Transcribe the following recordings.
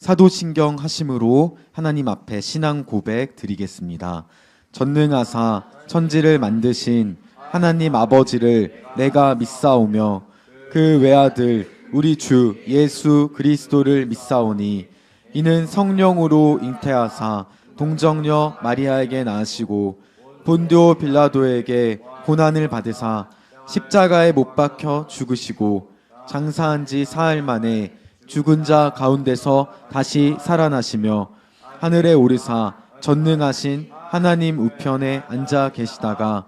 사도신경 하심으로 하나님 앞에 신앙 고백 드리겠습니다. 전능하사 천지를 만드신 하나님 아버지를 내가 믿사오며 그 외아들 우리 주 예수 그리스도를 믿사오니 이는 성령으로 잉태하사 동정녀 마리아에게 낳으시고 본디오 빌라도에게 고난을 받으사 십자가에 못 박혀 죽으시고 장사한 지 사흘 만에 죽은 자 가운데서 다시 살아나시며 하늘에 오르사 전능하신 하나님 우편에 앉아 계시다가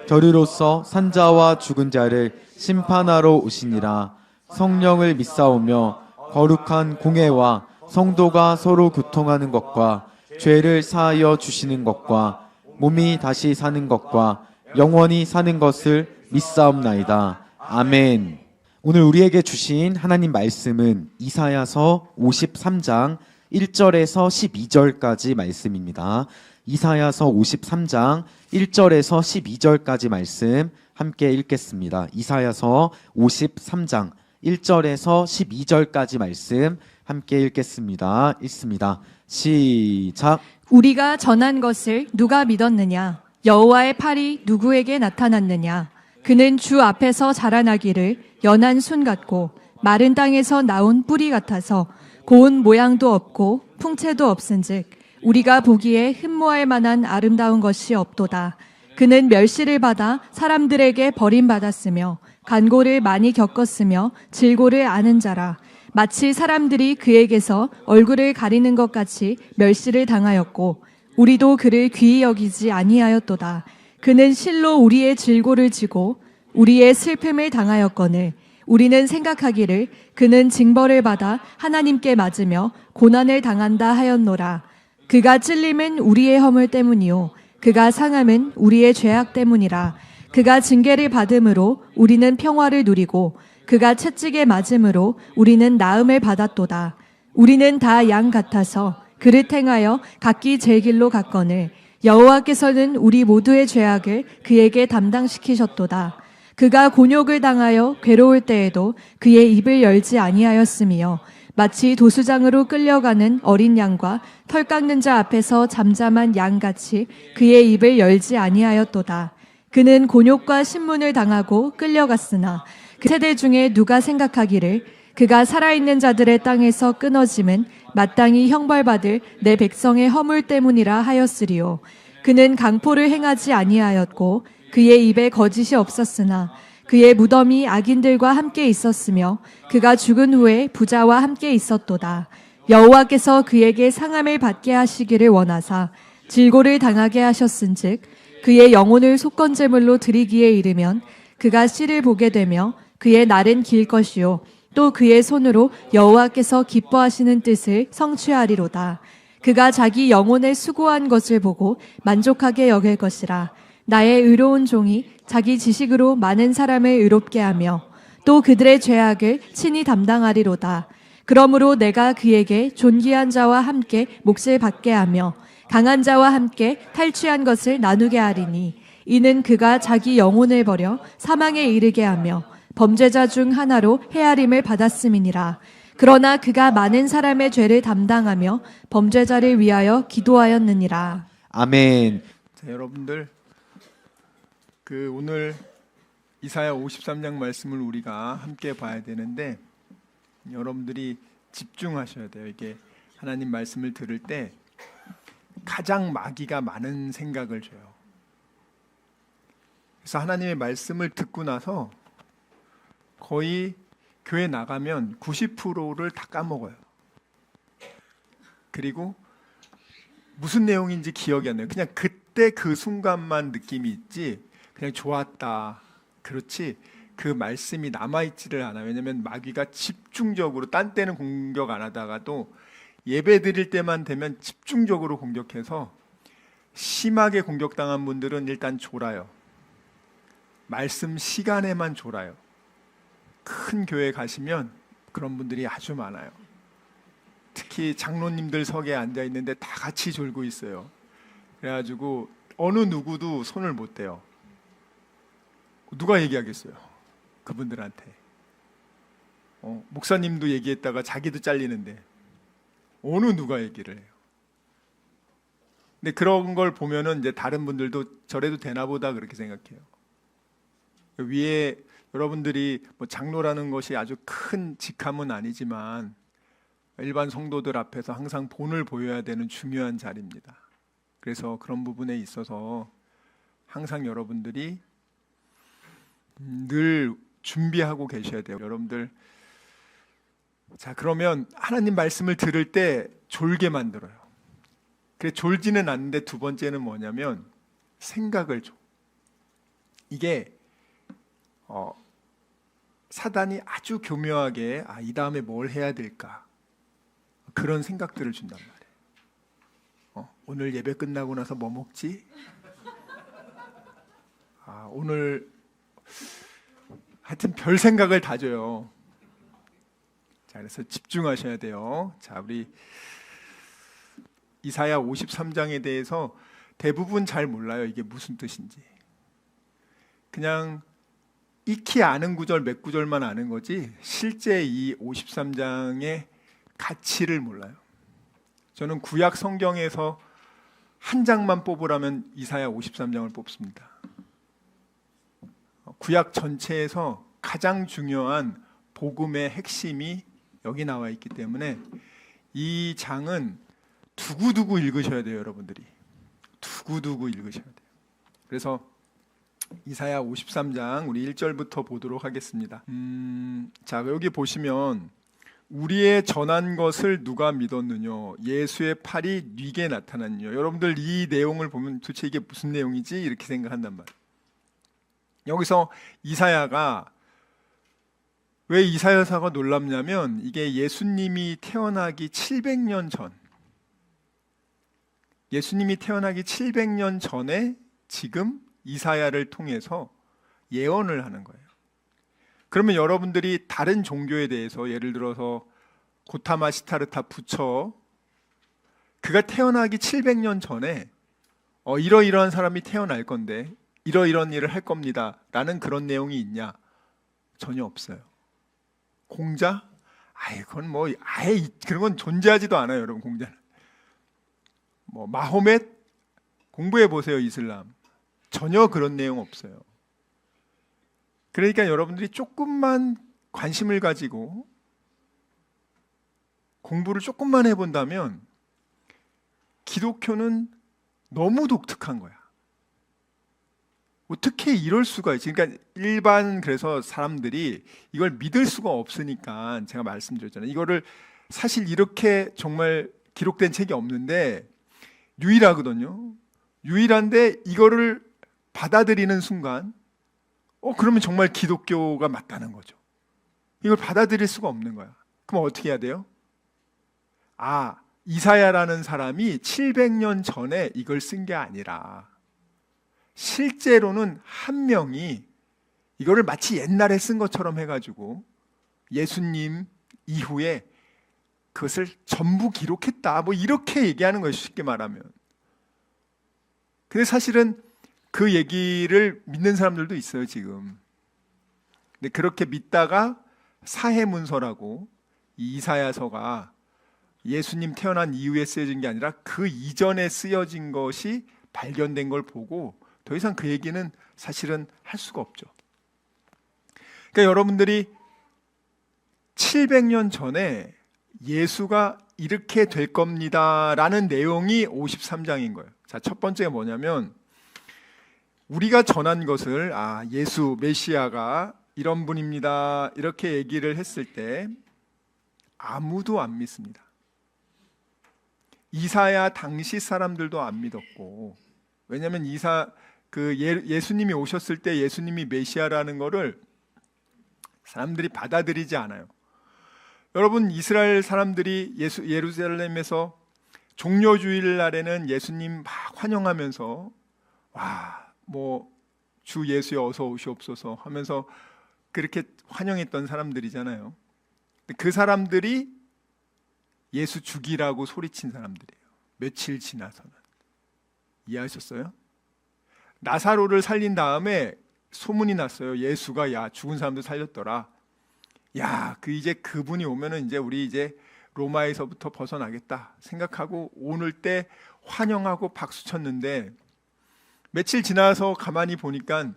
결의로서 산자와 죽은 자를 심판하러 오시니라. 성령을 믿사오며 거룩한 공회와 성도가 서로 교통하는 것과 죄를 사하여 주시는 것과 몸이 다시 사는 것과 영원히 사는 것을 믿사옵나이다. 아멘. 오늘 우리에게 주신 하나님 말씀은 이사야서 53장 1절에서 12절까지 말씀입니다. 이사야서 53장 1절에서 12절까지 말씀 함께 읽겠습니다. 이사야서 53장 1절에서 12절까지 말씀 함께 읽겠습니다. 읽습니다. 시작. 우리가 전한 것을 누가 믿었느냐? 여호와의 팔이 누구에게 나타났느냐? 그는 주 앞에서 자라나기를 연한 순 같고 마른 땅에서 나온 뿌리 같아서 고운 모양도 없고 풍채도 없은즉 우리가 보기에 흠모할 만한 아름다운 것이 없도다. 그는 멸시를 받아 사람들에게 버림받았으며 간고를 많이 겪었으며 질고를 아는 자라. 마치 사람들이 그에게서 얼굴을 가리는 것 같이 멸시를 당하였고 우리도 그를 귀히 여기지 아니하였도다. 그는 실로 우리의 질고를 지고 우리의 슬픔을 당하였거늘 우리는 생각하기를 그는 징벌을 받아 하나님께 맞으며 고난을 당한다 하였노라. 그가 찔림은 우리의 허물 때문이요 그가 상함은 우리의 죄악 때문이라. 그가 징계를 받음으로 우리는 평화를 누리고 그가 채찍에 맞음으로 우리는 나음을 받았도다. 우리는 다 양 같아서 그를 행하여 각기 제 길로 갔거늘 여호와께서는 우리 모두의 죄악을 그에게 담당시키셨도다. 그가 곤욕을 당하여 괴로울 때에도 그의 입을 열지 아니하였으며 마치 도수장으로 끌려가는 어린 양과 털 깎는 자 앞에서 잠잠한 양같이 그의 입을 열지 아니하였도다. 그는 곤욕과 신문을 당하고 끌려갔으나 그 세대 중에 누가 생각하기를 그가 살아있는 자들의 땅에서 끊어짐은 마땅히 형벌받을 내 백성의 허물 때문이라 하였으리요. 그는 강포를 행하지 아니하였고 그의 입에 거짓이 없었으나 그의 무덤이 악인들과 함께 있었으며 그가 죽은 후에 부자와 함께 있었도다. 여호와께서 그에게 상함을 받게 하시기를 원하사 질고를 당하게 하셨은즉 그의 영혼을 속건제물로 드리기에 이르면 그가 씨를 보게 되며 그의 날은 길 것이요 또 그의 손으로 여호와께서 기뻐하시는 뜻을 성취하리로다. 그가 자기 영혼의 수고한 것을 보고 만족하게 여길 것이라. 나의 의로운 종이 자기 지식으로 많은 사람을 의롭게 하며 또 그들의 죄악을 친히 담당하리로다. 그러므로 내가 그에게 존귀한 자와 함께 몫을 받게 하며 강한 자와 함께 탈취한 것을 나누게 하리니 이는 그가 자기 영혼을 버려 사망에 이르게 하며 범죄자 중 하나로 헤아림을 받았음이니라. 그러나 그가 많은 사람의 죄를 담당하며 범죄자를 위하여 기도하였느니라. 아멘. 자, 여러분들 오늘 이사야 53장 말씀을 우리가 함께 봐야 되는데 여러분들이 집중하셔야 돼요. 이게 하나님 말씀을 들을 때 가장 마귀가 많은 생각을 줘요. 그래서 하나님의 말씀을 듣고 나서 거의 교회 나가면 90%를 다 까먹어요. 그리고 무슨 내용인지 기억이 안 나요. 그냥 그때 그 순간만 느낌이 있지 그냥 좋았다. 그렇지 그 말씀이 남아있지를 않아요. 왜냐하면 마귀가 집중적으로 딴 때는 공격 안 하다가도 예배 드릴 때만 되면 집중적으로 공격해서 심하게 공격당한 분들은 일단 졸아요. 말씀 시간에만 졸아요. 큰 교회 가시면 그런 분들이 아주 많아요. 특히 장로님들 석에 앉아 있는데 다 같이 졸고 있어요. 그래가지고 어느 누구도 손을 못 대요. 누가 얘기하겠어요? 그분들한테. 목사님도 얘기했다가 자기도 잘리는데 어느 누가 얘기를 해요? 근데 그런 걸 보면은 이제 다른 분들도 저래도 되나 보다 그렇게 생각해요. 위에 여러분들이 뭐 장로라는 것이 아주 큰 직함은 아니지만 일반 성도들 앞에서 항상 본을 보여야 되는 중요한 자리입니다. 그래서 그런 부분에 있어서 항상 여러분들이 늘 준비하고 계셔야 돼요. 여러분들, 자, 그러면 하나님 말씀을 들을 때 졸게 만들어요. 그래, 졸지는 않는데 두 번째는 뭐냐면 생각을 줘. 이게 사단이 아주 교묘하게 이 다음에 뭘 해야 될까, 그런 생각들을 준단 말이에요. 오늘 예배 끝나고 나서 뭐 먹지? 오늘 하여튼 별 생각을 다 줘요. 자, 그래서 집중하셔야 돼요. 자, 우리 이사야 53장에 대해서 대부분 잘 몰라요. 이게 무슨 뜻인지. 그냥 익히 아는 구절 몇 구절만 아는 거지 실제 이 53장의 가치를 몰라요. 저는 구약 성경에서 한 장만 뽑으라면 이사야 53장을 뽑습니다. 구약 전체에서 가장 중요한 복음의 핵심이 여기 나와 있기 때문에 이 장은 두고두고 읽으셔야 돼요. 여러분들이 두고두고 읽으셔야 돼요. 그래서 이사야 53장 우리 1절부터 보도록 하겠습니다. 자, 여기 보시면 우리의 전한 것을 누가 믿었느냐, 예수의 팔이 네게 나타났느냐. 여러분들 이 내용을 보면 도대체 이게 무슨 내용이지? 이렇게 생각한단 말이에요. 여기서 이사야가, 왜 이사야서가 놀랍냐면 이게 예수님이 태어나기 700년 전, 예수님이 태어나기 700년 전에 지금 이사야를 통해서 예언을 하는 거예요. 그러면 여러분들이 다른 종교에 대해서, 예를 들어서 고타마 시타르타 부처, 그가 태어나기 700년 전에 이러이러한 사람이 태어날 건데 이러이러한 일을 할 겁니다 라는 그런 내용이 있냐? 전혀 없어요. 공자? 그건 뭐 아예 그런 건 존재하지도 않아요. 여러분, 공자는. 뭐 마호멧? 공부해 보세요. 이슬람. 전혀 그런 내용 없어요. 그러니까 여러분들이 조금만 관심을 가지고 공부를 조금만 해본다면 기독교는 너무 독특한 거야. 어떻게 이럴 수가 있지? 그러니까 일반, 그래서 사람들이 이걸 믿을 수가 없으니까 제가 말씀드렸잖아요. 이거를 사실 이렇게 정말 기록된 책이 없는데 유일하거든요. 유일한데 이거를 받아들이는 순간 그러면 정말 기독교가 맞다는 거죠. 이걸 받아들일 수가 없는 거야. 그럼 어떻게 해야 돼요? 이사야라는 사람이 700년 전에 이걸 쓴 게 아니라 실제로는 한 명이 이거를 마치 옛날에 쓴 것처럼 해가지고 예수님 이후에 그것을 전부 기록했다, 뭐 이렇게 얘기하는 거예요. 쉽게 말하면. 근데 사실은 그 얘기를 믿는 사람들도 있어요, 지금. 근데 그렇게 믿다가 사해문서라고, 이 이사야서가 예수님 태어난 이후에 쓰여진 게 아니라 그 이전에 쓰여진 것이 발견된 걸 보고 더 이상 그 얘기는 사실은 할 수가 없죠. 그러니까 여러분들이 700년 전에 예수가 이렇게 될 겁니다 라는 내용이 53장인 거예요. 자, 첫 번째가 뭐냐면 우리가 전한 것을 예수 메시아가 이런 분입니다 이렇게 얘기를 했을 때 아무도 안 믿습니다. 이사야 당시 사람들도 안 믿었고, 왜냐하면 예수님이 오셨을 때 예수님이 메시아라는 거를 사람들이 받아들이지 않아요. 여러분, 이스라엘 사람들이 예루살렘에서 종려주일 날에는 예수님 막 환영하면서 주 예수여 어서 오시옵소서 하면서 그렇게 환영했던 사람들이잖아요. 그 사람들이 예수 죽이라고 소리친 사람들이에요. 며칠 지나서는. 이해하셨어요? 나사로를 살린 다음에 소문이 났어요. 예수가 죽은 사람도 살렸더라. 이제 그분이 오면은 이제 우리 이제 로마에서부터 벗어나겠다 생각하고 오늘 때 환영하고 박수 쳤는데 며칠 지나서 가만히 보니까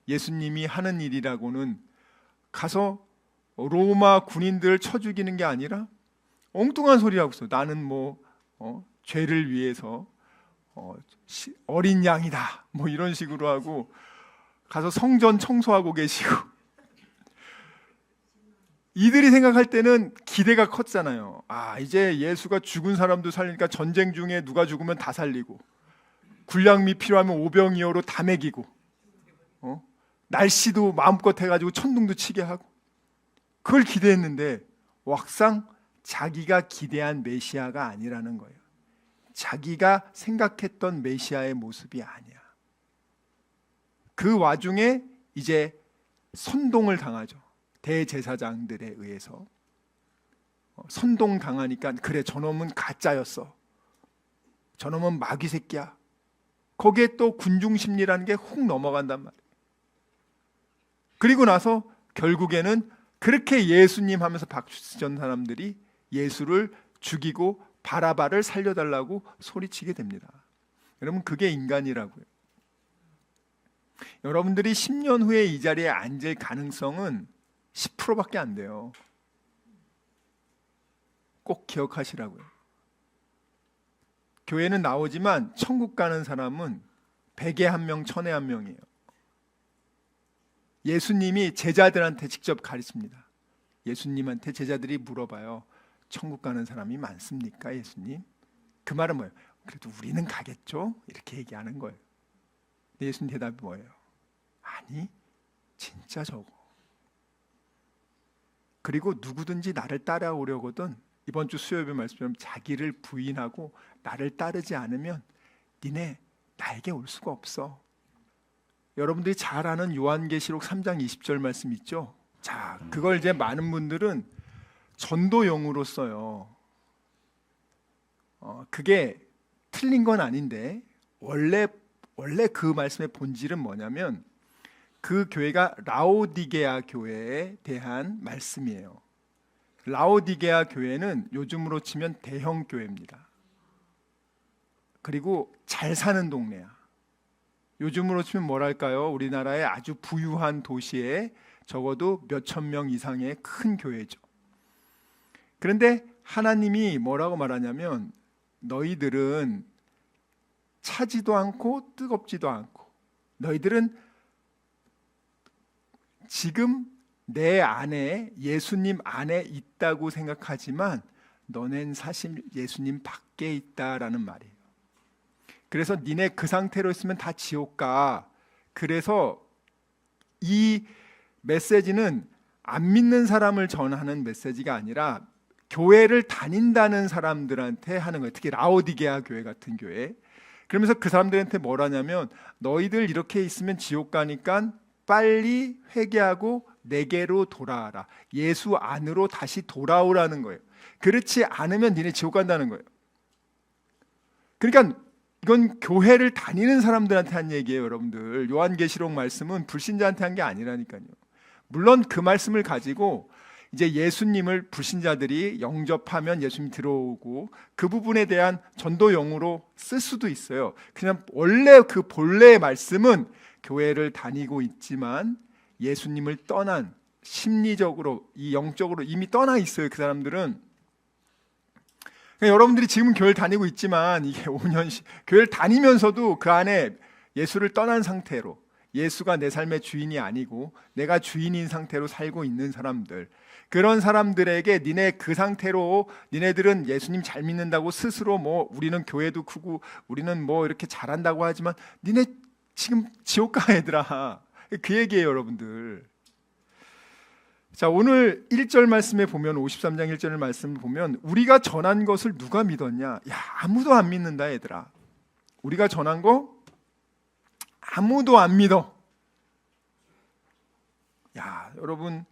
예수님이 하는 일이라고는 가서 로마 군인들을 쳐 죽이는 게 아니라 엉뚱한 소리 하고 있어. 나는 죄를 위해서 어린 양이다 뭐 이런 식으로 하고 가서 성전 청소하고 계시고 이들이 생각할 때는 기대가 컸잖아요. 이제 예수가 죽은 사람도 살리니까 전쟁 중에 누가 죽으면 다 살리고 군량미 필요하면 오병이어로 다 먹이고 날씨도 마음껏 해가지고 천둥도 치게 하고 그걸 기대했는데 막상 자기가 기대한 메시아가 아니라는 거예요. 자기가 생각했던 메시아의 모습이 아니야. 그 와중에 이제 선동을 당하죠. 대제사장들에 의해서 선동 당하니까 그래 저놈은 가짜였어. 저놈은 마귀 새끼야. 거기에 또 군중심리라는 게 훅 넘어간단 말이에요. 그리고 나서 결국에는 그렇게 예수님 하면서 박수 친 사람들이 예수를 죽이고 바라바를 살려달라고 소리치게 됩니다. 여러분 그게 인간이라고요. 여러분들이 10년 후에 이 자리에 앉을 가능성은 10%밖에 안 돼요. 꼭 기억하시라고요. 교회는 나오지만 천국 가는 사람은 100에 1명, 1000에 1명이에요. 예수님이 제자들한테 직접 가르칩니다. 예수님한테 제자들이 물어봐요. 천국 가는 사람이 많습니까, 예수님? 그 말은 뭐예요? 그래도 우리는 가겠죠? 이렇게 얘기하는 거예요. 근데 예수님 대답이 뭐예요? 아니, 진짜 적어. 그리고 누구든지 나를 따라오려거든 이번 주 수요일 말씀처럼 자기를 부인하고 나를 따르지 않으면 니네 나에게 올 수가 없어. 여러분들이 잘 아는 요한계시록 3장 20절 말씀 있죠? 자, 그걸 이제 많은 분들은 전도용으로 써요. 그게 틀린 건 아닌데 원래 그 말씀의 본질은 뭐냐면 그 교회가 라오디게아 교회에 대한 말씀이에요. 라오디게아 교회는 요즘으로 치면 대형 교회입니다. 그리고 잘 사는 동네야. 요즘으로 치면 뭐랄까요? 우리나라의 아주 부유한 도시에 적어도 몇천 명 이상의 큰 교회죠. 그런데 하나님이 뭐라고 말하냐면 너희들은 차지도 않고 뜨겁지도 않고 너희들은 지금 내 안에 예수님 안에 있다고 생각하지만 너넨 사실 예수님 밖에 있다라는 말이에요. 그래서 니네 그 상태로 있으면 다 지옥 가. 그래서 이 메시지는 안 믿는 사람을 전하는 메시지가 아니라 교회를 다닌다는 사람들한테 하는 거예요. 특히 라오디게아 교회 같은 교회. 그러면서 그 사람들한테 뭐라냐면 너희들 이렇게 있으면 지옥 가니까 빨리 회개하고 내게로 돌아와라. 예수 안으로 다시 돌아오라는 거예요. 그렇지 않으면 니네 지옥 간다는 거예요. 그러니까 이건 교회를 다니는 사람들한테 한 얘기예요, 여러분들. 요한계시록 말씀은 불신자한테 한 게 아니라니까요. 물론 그 말씀을 가지고 이제 예수님을 불신자들이 영접하면 예수님이 들어오고 그 부분에 대한 전도용으로 쓸 수도 있어요. 그냥 원래 그 본래의 말씀은 교회를 다니고 있지만 예수님을 떠난 심리적으로 이 영적으로 이미 떠나 있어요. 그 사람들은. 그러니까 여러분들이 지금 교회를 다니고 있지만 이게 5년씩 교회를 다니면서도 그 안에 예수를 떠난 상태로 예수가 내 삶의 주인이 아니고 내가 주인인 상태로 살고 있는 사람들, 그런 사람들에게 니네 그 상태로 니네들은 예수님 잘 믿는다고 스스로 뭐 우리는 교회도 크고 우리는 뭐 이렇게 잘한다고 하지만 니네 지금 지옥 가 얘들아. 그 얘기예요, 여러분들. 자, 오늘 1절 말씀에 보면 53장 1절 말씀을 보면 우리가 전한 것을 누가 믿었냐? 야, 아무도 안 믿는다 얘들아. 우리가 전한 거 아무도 안 믿어. 야, 여러분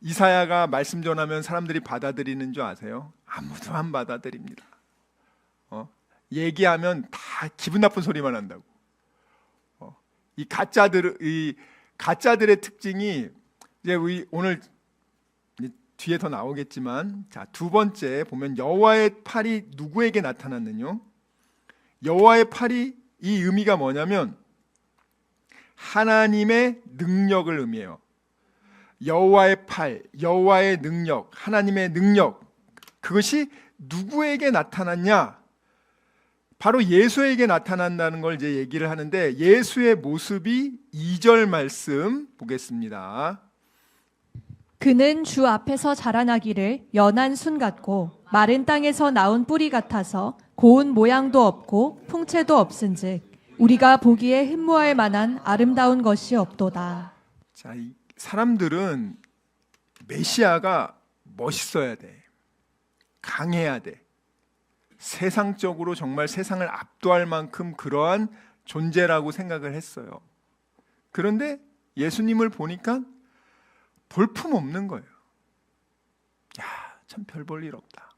이사야가 말씀 전하면 사람들이 받아들이는 줄 아세요? 아무도 안 받아들입니다. 얘기하면 다 기분 나쁜 소리만 한다고. 이 가짜들의 특징이 이제 우리 오늘 뒤에 더 나오겠지만, 자, 두 번째 보면 여호와의 팔이 누구에게 나타났느냐? 여호와의 팔이, 이 의미가 뭐냐면 하나님의 능력을 의미해요. 여호와의 팔, 여호와의 능력, 하나님의 능력, 그것이 누구에게 나타났냐? 바로 예수에게 나타난다는 걸 이제 얘기를 하는데, 예수의 모습이 2절 말씀 보겠습니다. 그는 주 앞에서 자라나기를 연한 순 같고 마른 땅에서 나온 뿌리 같아서 고운 모양도 없고 풍채도 없은즉 우리가 보기에 흠모할 만한 아름다운 것이 없도다. 자, 이 사람들은 메시아가 멋있어야 돼, 강해야 돼, 세상적으로 정말 세상을 압도할 만큼 그러한 존재라고 생각을 했어요. 그런데 예수님을 보니까 볼품 없는 거예요. 야, 참 별 볼 일 없다.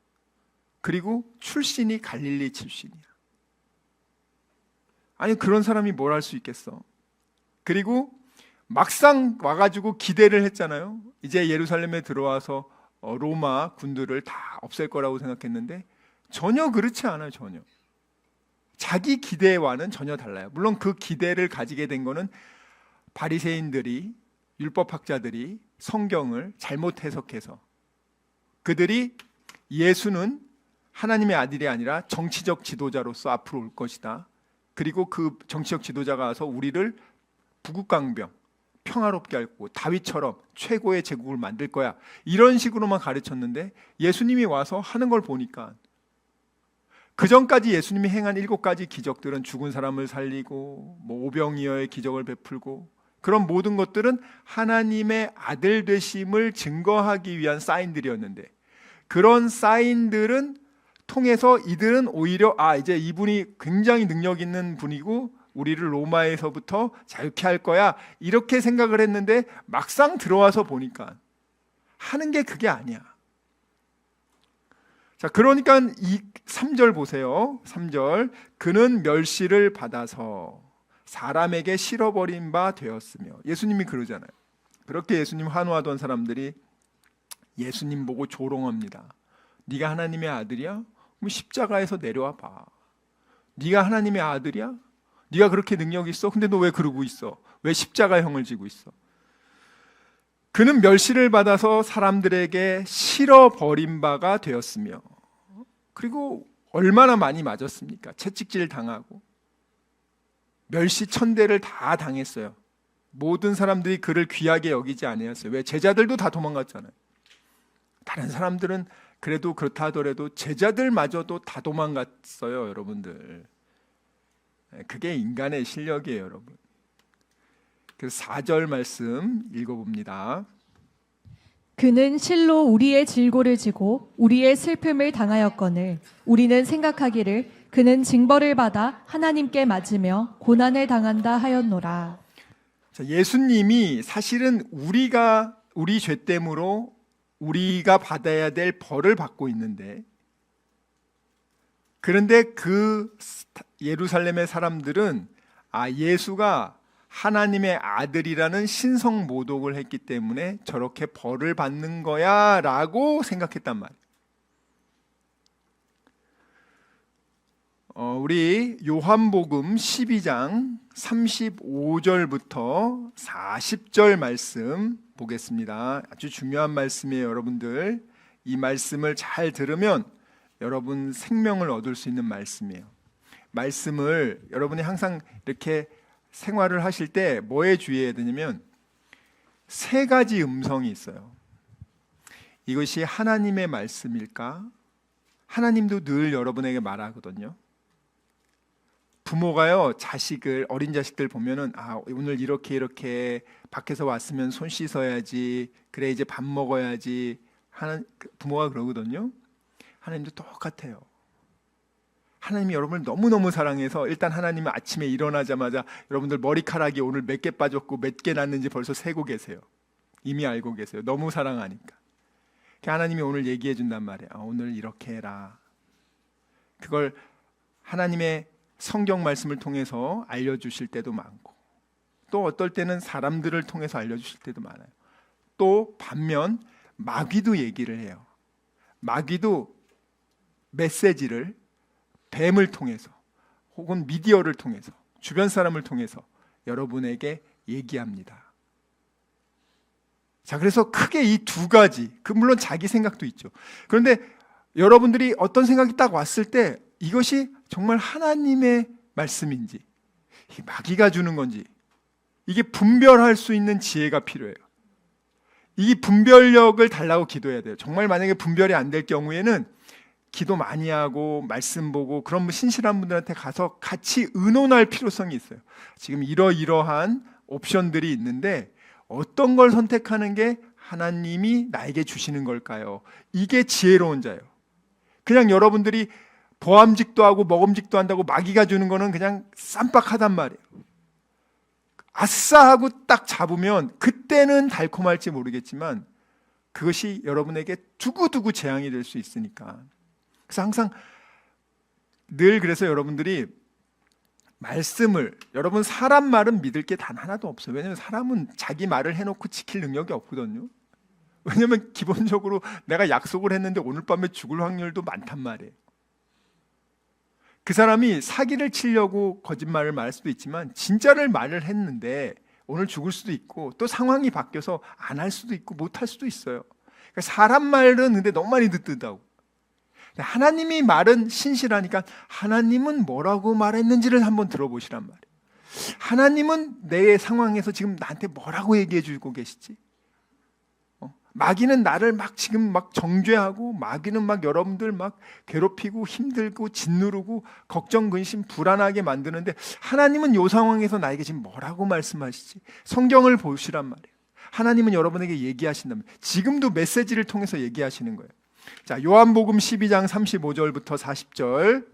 그리고 출신이 갈릴리 출신이야. 아니, 그런 사람이 뭘 할 수 있겠어? 그리고 막상 와가지고 기대를 했잖아요. 이제 예루살렘에 들어와서 로마 군들을 다 없앨 거라고 생각했는데 전혀 그렇지 않아요. 전혀. 자기 기대와는 전혀 달라요. 물론 그 기대를 가지게 된 거는 바리새인들이, 율법학자들이 성경을 잘못 해석해서 그들이 예수는 하나님의 아들이 아니라 정치적 지도자로서 앞으로 올 것이다. 그리고 그 정치적 지도자가 와서 우리를 부국강병, 평화롭게 할 거고 다윗처럼 최고의 제국을 만들 거야. 이런 식으로만 가르쳤는데 예수님이 와서 하는 걸 보니까 그 전까지 예수님이 행한 7가지 기적들은 죽은 사람을 살리고 오병이어의 기적을 베풀고 그런 모든 것들은 하나님의 아들 되심을 증거하기 위한 사인들이었는데, 그런 사인들은 통해서 이들은 오히려 이제 이분이 굉장히 능력 있는 분이고 우리를 로마에서부터 자유케 할 거야, 이렇게 생각을 했는데 막상 들어와서 보니까 하는 게 그게 아니야. 자, 그러니까 이 3절 보세요. 3절. 그는 멸시를 받아서 사람에게 실어버린 바 되었으며. 예수님이 그러잖아요. 그렇게 예수님 환호하던 사람들이 예수님 보고 조롱합니다. 네가 하나님의 아들이야? 그럼 십자가에서 내려와 봐. 네가 하나님의 아들이야? 네가 그렇게 능력이 있어? 근데 너 왜 그러고 있어? 왜 십자가형을 지고 있어? 그는 멸시를 받아서 사람들에게 실어버린 바가 되었으며. 그리고 얼마나 많이 맞았습니까? 채찍질 당하고 멸시 천대를 다 당했어요. 모든 사람들이 그를 귀하게 여기지 아니었어요. 왜? 제자들도 다 도망갔잖아요. 다른 사람들은 그래도 그렇다 하더라도 제자들마저도 다 도망갔어요, 여러분들. 그게 인간의 실력이에요, 여러분. 그래서 4절 말씀 읽어봅니다. 그는 실로 우리의 질고를 지고 우리의 슬픔을 당하였거늘 우리는 생각하기를 그는 징벌을 받아 하나님께 맞으며 고난을 당한다 하였노라. 자, 예수님이 사실은 우리 죄 때문에 우리가 받아야 될 벌을 받고 있는데, 그런데 그 예루살렘의 사람들은 예수가 하나님의 아들이라는 신성 모독을 했기 때문에 저렇게 벌을 받는 거야 라고 생각했단 말이에요. 우리 요한복음 12장 35절부터 40절 말씀 보겠습니다. 아주 중요한 말씀이에요, 여러분들. 이 말씀을 잘 들으면 여러분 생명을 얻을 수 있는 말씀이에요. 말씀을 여러분이 항상 이렇게 생활을 하실 때 뭐에 주의해야 되냐면 3가지 음성이 있어요. 이것이 하나님의 말씀일까? 하나님도 늘 여러분에게 말하거든요. 부모가요, 어린 자식들 보면은 오늘 이렇게 밖에서 왔으면 손 씻어야지, 그래 이제 밥 먹어야지 부모가 그러거든요. 하나님도 똑같아요. 하나님이 여러분을 너무너무 사랑해서 일단 하나님은 아침에 일어나자마자 여러분들 머리카락이 오늘 몇 개 빠졌고 몇 개 났는지 벌써 세고 계세요. 이미 알고 계세요. 너무 사랑하니까. 하나님이 오늘 얘기해 준단 말이에요. 오늘 이렇게 해라. 그걸 하나님의 성경 말씀을 통해서 알려주실 때도 많고, 또 어떨 때는 사람들을 통해서 알려주실 때도 많아요. 또 반면 마귀도 얘기를 해요. 마귀도 메시지를 뱀을 통해서 혹은 미디어를 통해서 주변 사람을 통해서 여러분에게 얘기합니다. 자, 그래서 크게 이 두 가지, 물론 자기 생각도 있죠. 그런데 여러분들이 어떤 생각이 딱 왔을 때 이것이 정말 하나님의 말씀인지 마귀가 주는 건지 이게 분별할 수 있는 지혜가 필요해요. 이 분별력을 달라고 기도해야 돼요. 정말 만약에 분별이 안 될 경우에는 기도 많이 하고 말씀 보고 그런 신실한 분들한테 가서 같이 의논할 필요성이 있어요. 지금 이러이러한 옵션들이 있는데 어떤 걸 선택하는 게 하나님이 나에게 주시는 걸까요? 이게 지혜로운 자예요. 그냥 여러분들이 보암직도 하고 먹음직도 한다고 마귀가 주는 거는 그냥 쌈박하단 말이에요. 아싸 하고 딱 잡으면 그때는 달콤할지 모르겠지만 그것이 여러분에게 두고두고 재앙이 될 수 있으니까. 그래서 항상 늘 그래서 여러분들이 말씀을, 여러분 사람 말은 믿을 게 단 하나도 없어요. 왜냐하면 사람은 자기 말을 해놓고 지킬 능력이 없거든요. 왜냐하면 기본적으로 내가 약속을 했는데 오늘 밤에 죽을 확률도 많단 말이에요. 그 사람이 사기를 치려고 거짓말을 말할 수도 있지만 진짜를 말을 했는데 오늘 죽을 수도 있고 또 상황이 바뀌어서 안 할 수도 있고 못 할 수도 있어요. 그러니까 사람 말은 근데 너무 많이 듣다고. 하나님이 말은 신실하니까 하나님은 뭐라고 말했는지를 한번 들어보시란 말이에요. 하나님은 내 상황에서 지금 나한테 뭐라고 얘기해 주고 계시지? 마귀는 나를 막 지금 막 정죄하고 마귀는 막 여러분들 막 괴롭히고 힘들고 짓누르고 걱정 근심 불안하게 만드는데 하나님은 이 상황에서 나에게 지금 뭐라고 말씀하시지? 성경을 보시란 말이에요. 하나님은 여러분에게 얘기하신다면 지금도 메시지를 통해서 얘기하시는 거예요. 자, 요한복음 12장 35절부터 40절.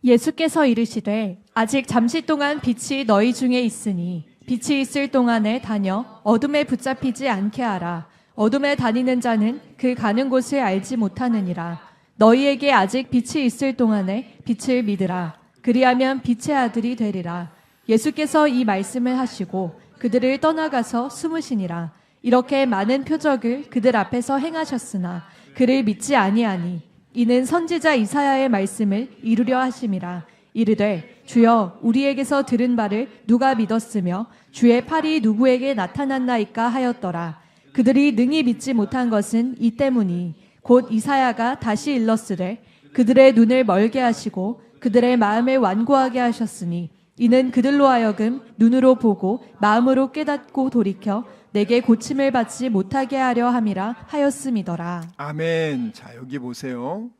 예수께서 이르시되 아직 잠시 동안 빛이 너희 중에 있으니 빛이 있을 동안에 다녀 어둠에 붙잡히지 않게 하라. 어둠에 다니는 자는 그 가는 곳을 알지 못하느니라. 너희에게 아직 빛이 있을 동안에 빛을 믿으라. 그리하면 빛의 아들이 되리라. 예수께서 이 말씀을 하시고 그들을 떠나가서 숨으시니라. 이렇게 많은 표적을 그들 앞에서 행하셨으나 그를 믿지 아니하니 이는 선지자 이사야의 말씀을 이루려 하심이라. 이르되 주여 우리에게서 들은 바를 누가 믿었으며 주의 팔이 누구에게 나타났나이까 하였더라. 그들이 능히 믿지 못한 것은 이 때문이 곧 이사야가 다시 일렀으되 그들의 눈을 멀게 하시고 그들의 마음을 완고하게 하셨으니 이는 그들로 하여금 눈으로 보고 마음으로 깨닫고 돌이켜 내게 고침을 받지 못하게 하려 함이라 하였음이더라. 아멘. 자, 여기 보세요.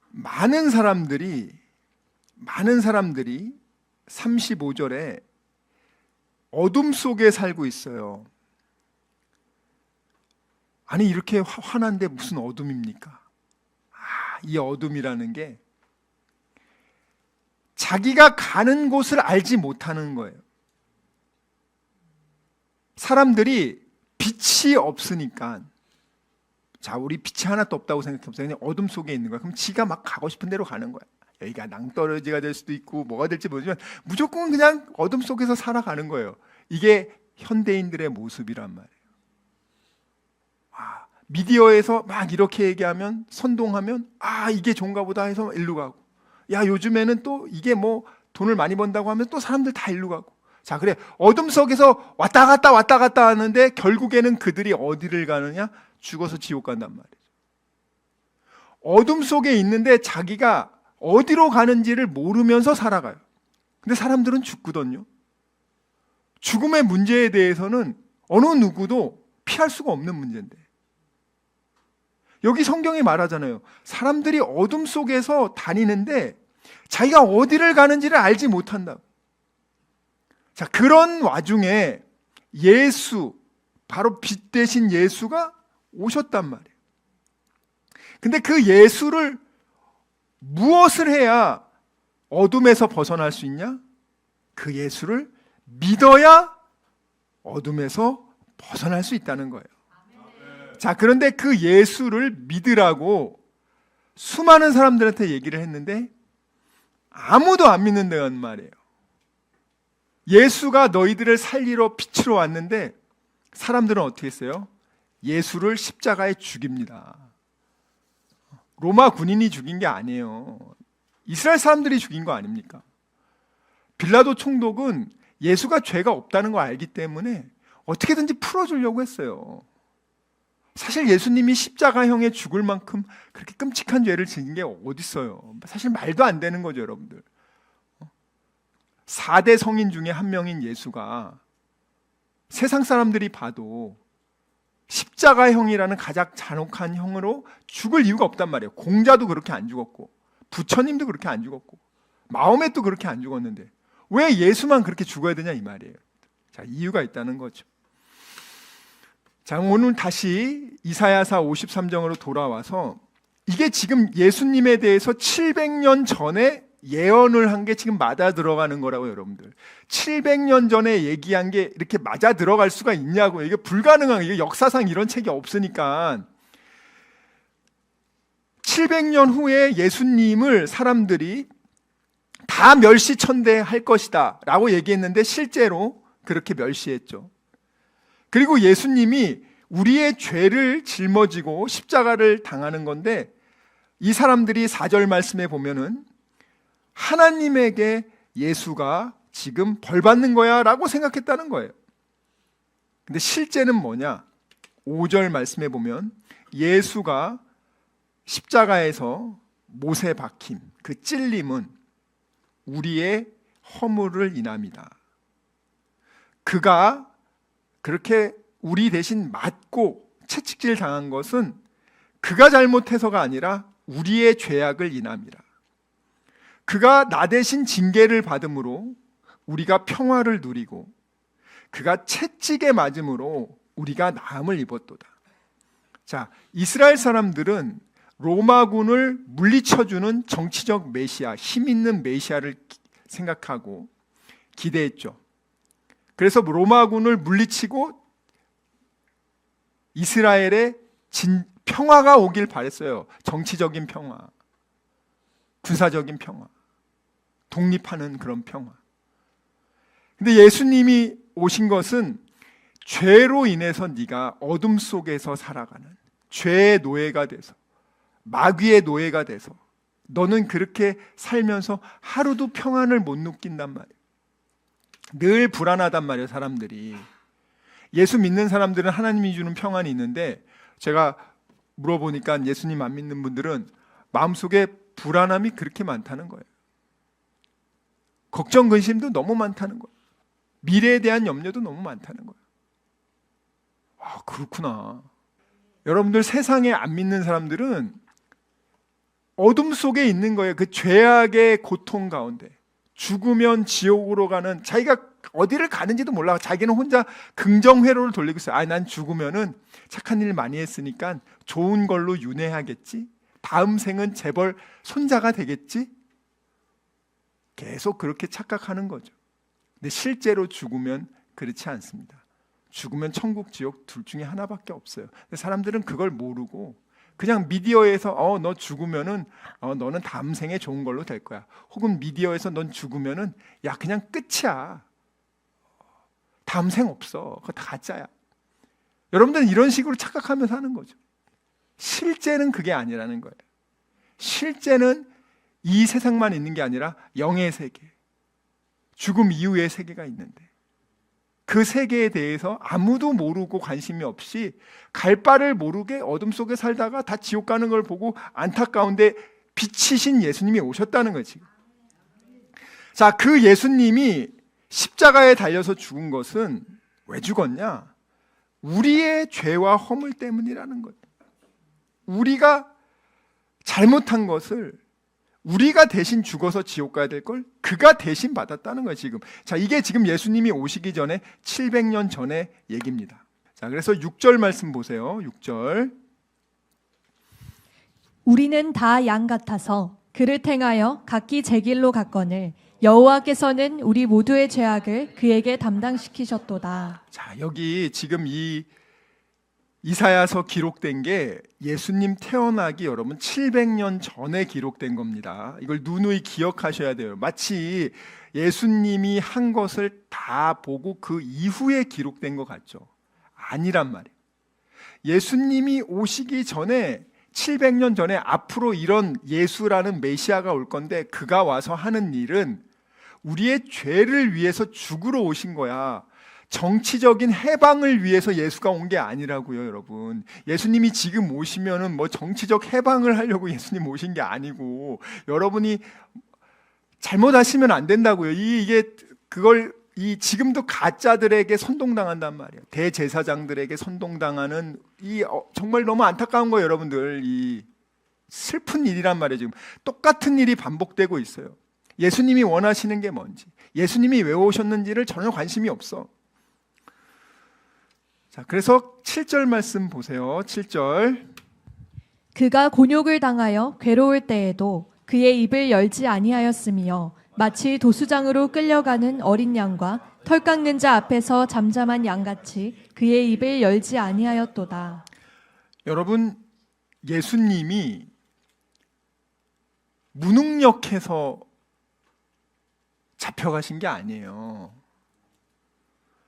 많은 사람들이 35절에 어둠 속에 살고 있어요. 아니 이렇게 환한데 무슨 어둠입니까? 이 어둠이라는 게 자기가 가는 곳을 알지 못하는 거예요. 사람들이 빛이 없으니까, 자, 우리 빛이 하나도 없다고 생각해보세요. 그냥 어둠 속에 있는 거야. 그럼 지가 막 가고 싶은 대로 가는 거야. 여기가 낭떠러지가 될 수도 있고 뭐가 될지 모르지만 무조건 그냥 어둠 속에서 살아가는 거예요. 이게 현대인들의 모습이란 말이에요. 미디어에서 막 이렇게 얘기하면, 선동하면 이게 좋은가 보다 해서 일로 가고, 야 요즘에는 또 이게 뭐 돈을 많이 번다고 하면 또 사람들 다 일로 가고. 자, 그래, 어둠 속에서 왔다 갔다 하는데 결국에는 그들이 어디를 가느냐? 죽어서 지옥 간단 말이죠. 어둠 속에 있는데 자기가 어디로 가는지를 모르면서 살아가요. 근데 사람들은 죽거든요. 죽음의 문제에 대해서는 어느 누구도 피할 수가 없는 문제인데, 여기 성경이 말하잖아요. 사람들이 어둠 속에서 다니는데 자기가 어디를 가는지를 알지 못한다고. 자, 그런 와중에 예수, 바로 빛 대신 예수가 오셨단 말이에요. 근데 그 예수를 무엇을 해야 어둠에서 벗어날 수 있냐? 그 예수를 믿어야 어둠에서 벗어날 수 있다는 거예요. 자, 그런데 그 예수를 믿으라고 수많은 사람들한테 얘기를 했는데 아무도 안 믿는다는 말이에요. 예수가 너희들을 살리러 빛으로 왔는데 사람들은 어떻게 했어요? 예수를 십자가에 죽입니다. 로마 군인이 죽인 게 아니에요. 이스라엘 사람들이 죽인 거 아닙니까? 빌라도 총독은 예수가 죄가 없다는 걸 알기 때문에 어떻게든지 풀어주려고 했어요. 사실 예수님이 십자가형에 죽을 만큼 그렇게 끔찍한 죄를 지은 게 어디 있어요? 사실 말도 안 되는 거죠, 여러분들. 4대 성인 중에 한 명인 예수가 세상 사람들이 봐도 십자가형이라는 가장 잔혹한 형으로 죽을 이유가 없단 말이에요. 공자도 그렇게 안 죽었고 부처님도 그렇게 안 죽었고 마호멧도 그렇게 안 죽었는데 왜 예수만 그렇게 죽어야 되냐 이 말이에요. 자, 이유가 있다는 거죠. 자, 오늘 다시 이사야서 53장으로 돌아와서 이게 지금 예수님에 대해서 700년 전에 예언을 한 게 지금 맞아 들어가는 거라고 여러분들. 700년 전에 얘기한 게 이렇게 맞아 들어갈 수가 있냐고요. 이게 불가능한, 이게 역사상 이런 책이 없으니까 700년 후에 예수님을 사람들이 다 멸시천대할 것이다 라고 얘기했는데 실제로 그렇게 멸시했죠. 그리고 예수님이 우리의 죄를 짊어지고 십자가를 당하는 건데 이 사람들이 4절 말씀에 보면은 하나님에게 예수가 지금 벌 받는 거야 라고 생각했다는 거예요. 근데 실제는 뭐냐? 5절 말씀에 보면 예수가 십자가에서 못에 박힘, 그 찔림은 우리의 허물을 인합니다. 그가 그렇게 우리 대신 맞고 채찍질 당한 것은 그가 잘못해서가 아니라 우리의 죄악을 인합니다. 그가 나 대신 징계를 받음으로 우리가 평화를 누리고 그가 채찍에 맞음으로 우리가 나음을 입었도다. 자, 이스라엘 사람들은 로마군을 물리쳐주는 정치적 메시아, 힘 있는 메시아를 생각하고 기대했죠. 그래서 로마군을 물리치고 이스라엘의 평화가 오길 바랬어요. 정치적인 평화, 군사적인 평화, 독립하는 그런 평화. 근데 예수님이 오신 것은 죄로 인해서 네가 어둠 속에서 살아가는 죄의 노예가 돼서 마귀의 노예가 돼서 너는 그렇게 살면서 하루도 평안을 못 느낀단 말이에요. 늘 불안하단 말이에요, 사람들이. 예수 믿는 사람들은 하나님이 주는 평안이 있는데 제가 물어보니까 예수님 안 믿는 분들은 마음속에 불안함이 그렇게 많다는 거예요. 걱정, 근심도 너무 많다는 거예요. 미래에 대한 염려도 너무 많다는 거예요. 아, 그렇구나. 여러분들 세상에 안 믿는 사람들은 어둠 속에 있는 거예요. 그 죄악의 고통 가운데. 죽으면 지옥으로 가는, 자기가 어디를 가는지도 몰라. 자기는 혼자 긍정회로를 돌리고 있어요. 아, 난 죽으면은 착한 일 많이 했으니까 좋은 걸로 윤회하겠지. 다음 생은 재벌 손자가 되겠지. 계속 그렇게 착각하는 거죠. 근데 실제로 죽으면 그렇지 않습니다. 죽으면 천국, 지옥 둘 중에 하나밖에 없어요. 근데 사람들은 그걸 모르고 그냥 미디어에서 너 죽으면은 너는 다음 생에 좋은 걸로 될 거야. 혹은 미디어에서 넌 죽으면은 야 그냥 끝이야. 다음 생 없어. 그거 다 가짜야. 여러분들은 이런 식으로 착각하면서 하는 거죠. 실제는 그게 아니라는 거예요. 실제는 이 세상만 있는 게 아니라 영의 세계, 죽음 이후의 세계가 있는데 그 세계에 대해서 아무도 모르고 관심이 없이 갈 바를 모르게 어둠 속에 살다가 다 지옥 가는 걸 보고 안타까운데 빛이신 예수님이 오셨다는 거지. 자, 그 예수님이 십자가에 달려서 죽은 것은 왜 죽었냐? 우리의 죄와 허물 때문이라는 거예요. 우리가 잘못한 것을 우리가 대신 죽어서 지옥 가야 될 걸 그가 대신 받았다는 거예요, 지금. 자, 이게 지금 예수님이 오시기 전에 700년 전의 얘기입니다. 자, 그래서 6절 말씀 보세요. 6절. 우리는 다 양 같아서 그를 행하여 각기 제 길로 갔거늘 여호와께서는 우리 모두의 죄악을 그에게 담당시키셨도다. 자, 여기 지금 이 이사야서 기록된 게 예수님 태어나기 여러분 700년 전에 기록된 겁니다. 이걸 누누이 기억하셔야 돼요. 마치 예수님이 한 것을 다 보고 그 이후에 기록된 것 같죠. 아니란 말이에요. 예수님이 오시기 전에 700년 전에 앞으로 이런 예수라는 메시아가 올 건데 그가 와서 하는 일은 우리의 죄를 위해서 죽으러 오신 거야. 정치적인 해방을 위해서 예수가 온 게 아니라고요, 여러분. 예수님이 지금 오시면은 뭐 정치적 해방을 하려고 예수님 오신 게 아니고 여러분이 잘못하시면 안 된다고요. 이게 그걸 지금도 가짜들에게 선동당한단 말이에요. 대제사장들에게 선동당하는 정말 너무 안타까운 거예요, 여러분들. 이 슬픈 일이란 말이에요. 지금 똑같은 일이 반복되고 있어요. 예수님이 원하시는 게 뭔지, 예수님이 왜 오셨는지를 전혀 관심이 없어. 자, 그래서 7절 말씀 보세요. 7절. 그가 곤욕을 당하여 괴로울 때에도 그의 입을 열지 아니하였으며 마치 도수장으로 끌려가는 어린 양과 털 깎는 자 앞에서 잠잠한 양같이 그의 입을 열지 아니하였도다. 여러분, 예수님이 무능력해서 잡혀가신 게 아니에요.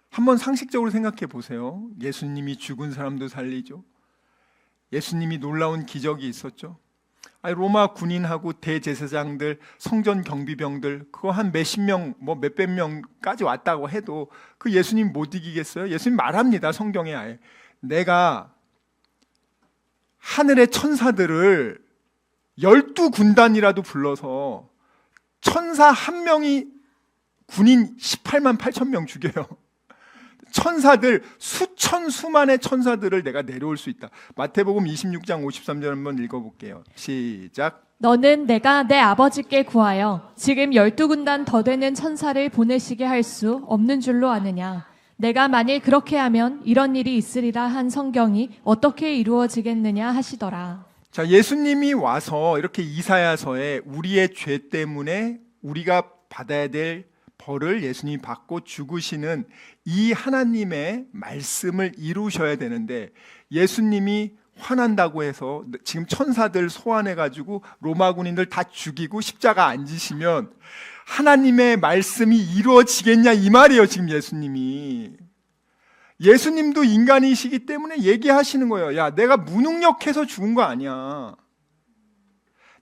한번 상식적으로 생각해 보세요. 예수님이 죽은 사람도 살리죠. 예수님이 놀라운 기적이 있었죠. 로마 군인하고 대제사장들, 성전 경비병들 그거 한 몇십 명, 뭐 몇백 명까지 왔다고 해도 그 예수님 못 이기겠어요? 예수님 말합니다. 성경에 아예 내가 하늘의 천사들을 12군단이라도 불러서 천사 한 명이 군인 18만 8천 명 죽여요. 천사들 수천 수만의 천사들을 내가 내려올 수 있다. 마태복음 26장 53절 한번 읽어볼게요. 시작. 너는 내가 내 아버지께 구하여 지금 12군단 더 되는 천사를 보내시게 할 수 없는 줄로 아느냐. 내가 만일 그렇게 하면 이런 일이 있으리라 한 성경이 어떻게 이루어지겠느냐 하시더라. 자, 예수님이 와서 이렇게 이사야서에 우리의 죄 때문에 우리가 받아야 될 벌을 예수님이 받고 죽으시는 이 하나님의 말씀을 이루셔야 되는데 예수님이 화난다고 해서 지금 천사들 소환해가지고 로마 군인들 다 죽이고 십자가 안 지시면 하나님의 말씀이 이루어지겠냐 이 말이에요. 지금 예수님도 인간이시기 때문에 얘기하시는 거예요. 야, 내가 무능력해서 죽은 거 아니야.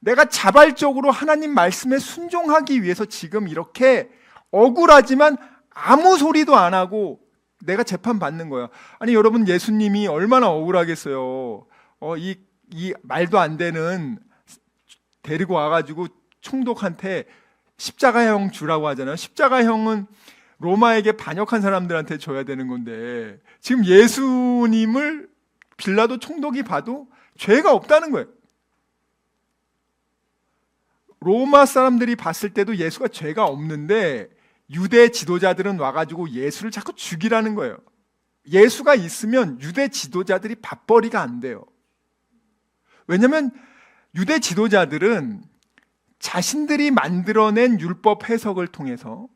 내가 자발적으로 하나님 말씀에 순종하기 위해서 지금 이렇게 억울하지만 아무 소리도 안 하고 내가 재판받는 거야. 아니 여러분, 예수님이 얼마나 억울하겠어요. 이 말도 안 되는 데리고 와가지고 총독한테 십자가형 주라고 하잖아요. 십자가형은 로마에게 반역한 사람들한테 줘야 되는 건데 지금 예수님을 빌라도 총독이 봐도 죄가 없다는 거예요. 로마 사람들이 봤을 때도 예수가 죄가 없는데 유대 지도자들은 와가지고 예수를 자꾸 죽이라는 거예요. 예수가 있으면 유대 지도자들이 밥벌이가 안 돼요. 왜냐하면 유대 지도자들은 자신들이 만들어낸 율법 해석을 통해서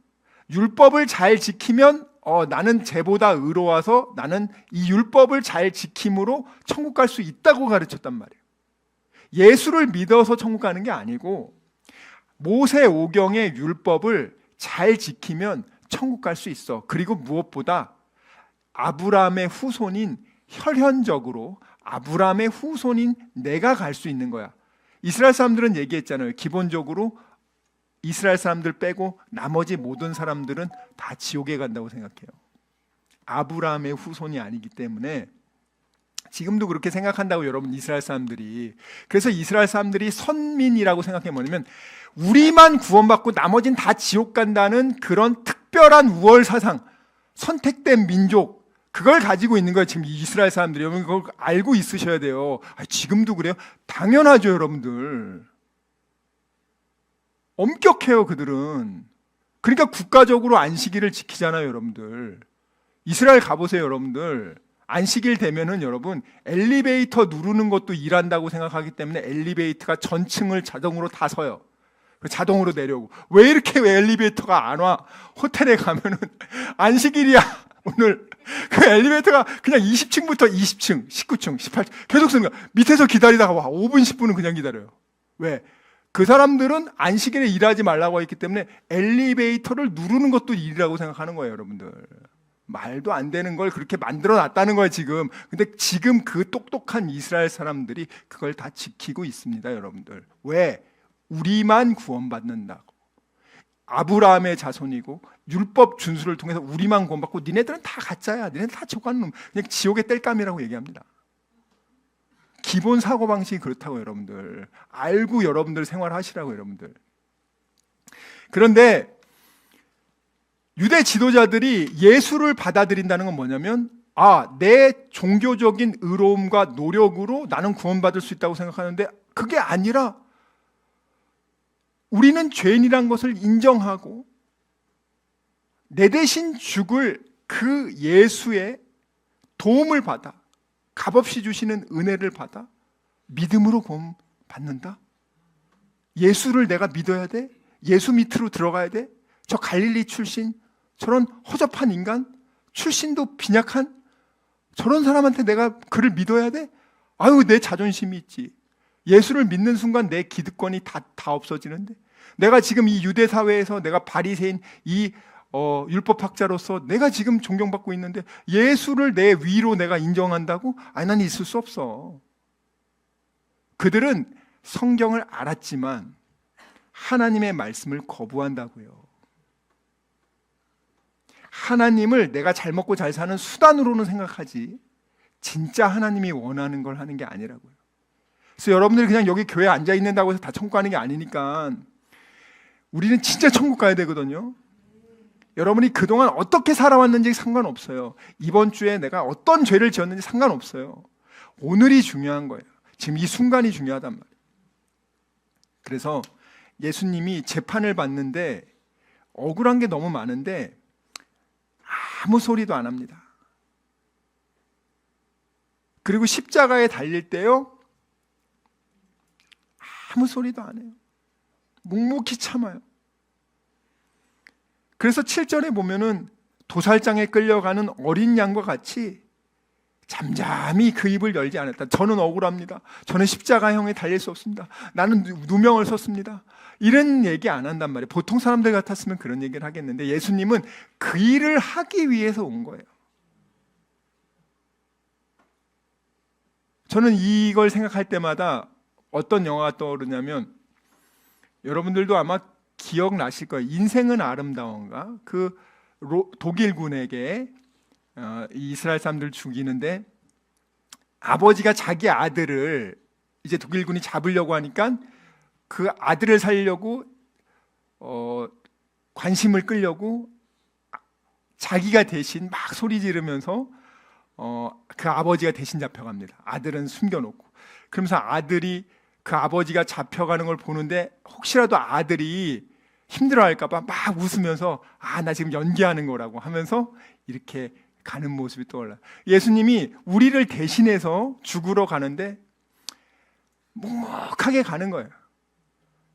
율법을 잘 지키면 나는 쟤보다 의로워서 나는 이 율법을 잘 지킴으로 천국 갈 수 있다고 가르쳤단 말이에요. 예수를 믿어서 천국 가는 게 아니고 모세 오경의 율법을 잘 지키면 천국 갈 수 있어. 그리고 무엇보다 아브라함의 후손인 혈연적으로 아브라함의 후손인 내가 갈 수 있는 거야. 이스라엘 사람들은 얘기했잖아요. 기본적으로 이스라엘 사람들 빼고 나머지 모든 사람들은 다 지옥에 간다고 생각해요. 아브라함의 후손이 아니기 때문에 지금도 그렇게 생각한다고 여러분, 이스라엘 사람들이. 그래서 이스라엘 사람들이 선민이라고 생각해 뭐냐면 우리만 구원받고 나머지는 다 지옥 간다는 그런 특별한 우월 사상, 선택된 민족, 그걸 가지고 있는 거예요. 지금 이스라엘 사람들이. 여러분 그걸 알고 있으셔야 돼요. 지금도 그래요? 당연하죠, 여러분들. 엄격해요, 그들은. 그러니까 국가적으로 안식일을 지키잖아요, 여러분들. 이스라엘 가보세요, 여러분들. 안식일 되면은 여러분 엘리베이터 누르는 것도 일한다고 생각하기 때문에 엘리베이터가 전층을 자동으로 다 서요. 자동으로 내려오고. 왜 엘리베이터가 안 와? 호텔에 가면은 안식일이야 오늘. 그 엘리베이터가 그냥 20층부터 20층, 19층, 18층 계속 쓰는 거야. 밑에서 기다리다가 와 5분 10분은 그냥 기다려요. 왜? 그 사람들은 안식일에 일하지 말라고 했기 때문에 엘리베이터를 누르는 것도 일이라고 생각하는 거예요, 여러분들. 말도 안 되는 걸 그렇게 만들어 놨다는 거예요, 지금. 근데 지금 그 똑똑한 이스라엘 사람들이 그걸 다 지키고 있습니다, 여러분들. 왜? 우리만 구원받는다고. 아브라함의 자손이고 율법 준수를 통해서 우리만 구원받고 니네들은 다 가짜야. 니네들 다 저간 놈. 그냥 지옥의 땔감이라고 얘기합니다. 기본 사고방식이 그렇다고 여러분들. 알고 여러분들 생활하시라고 여러분들. 그런데 유대 지도자들이 예수를 받아들인다는 건 뭐냐면 내 종교적인 의로움과 노력으로 나는 구원받을 수 있다고 생각하는데 그게 아니라 우리는 죄인이란 것을 인정하고 내 대신 죽을 그 예수의 도움을 받아 값없이 주시는 은혜를 받아 믿음으로 구원받는다? 예수를 내가 믿어야 돼? 예수 밑으로 들어가야 돼? 저 갈릴리 출신 저런 허접한 인간 출신도 빈약한 저런 사람한테 내가 그를 믿어야 돼? 아유 내 자존심이 있지. 예수를 믿는 순간 내 기득권이 다 없어지는데 내가 지금 이 유대 사회에서 내가 바리새인 이 율법학자로서 내가 지금 존경받고 있는데 예수를 내 위로 내가 인정한다고? 아니 난 있을 수 없어. 그들은 성경을 알았지만 하나님의 말씀을 거부한다고요. 하나님을 내가 잘 먹고 잘 사는 수단으로는 생각하지 진짜 하나님이 원하는 걸 하는 게 아니라고요. 그래서 여러분들이 그냥 여기 교회에 앉아 있는다고 해서 다 천국 가는 게 아니니까 우리는 진짜 천국 가야 되거든요. 여러분이 그동안 어떻게 살아왔는지 상관없어요. 이번 주에 내가 어떤 죄를 지었는지 상관없어요. 오늘이 중요한 거예요. 지금 이 순간이 중요하단 말이에요. 그래서 예수님이 재판을 받는데 억울한 게 너무 많은데 아무 소리도 안 합니다. 그리고 십자가에 달릴 때요 아무 소리도 안 해요. 묵묵히 참아요. 그래서 7절에 보면은 도살장에 끌려가는 어린 양과 같이 잠잠히 그 입을 열지 않았다. 저는 억울합니다. 저는 십자가형에 달릴 수 없습니다. 나는 누명을 썼습니다. 이런 얘기 안 한단 말이에요. 보통 사람들 같았으면 그런 얘기를 하겠는데 예수님은 그 일을 하기 위해서 온 거예요. 저는 이걸 생각할 때마다 어떤 영화가 떠오르냐면 여러분들도 아마 기억나실 거예요. 인생은 아름다운가? 그 독일군에게 이스라엘 사람들 죽이는데 아버지가 자기 아들을 이제 독일군이 잡으려고 하니까 그 아들을 살려고 관심을 끌려고 자기가 대신 막 소리 지르면서 그 아버지가 대신 잡혀갑니다. 아들은 숨겨놓고. 그러면서 아들이 그 아버지가 잡혀가는 걸 보는데 혹시라도 아들이 힘들어할까 봐 막 웃으면서 나 지금 연기하는 거라고 하면서 이렇게 가는 모습이 떠올라요. 예수님이 우리를 대신해서 죽으러 가는데 묵묵하게 가는 거예요.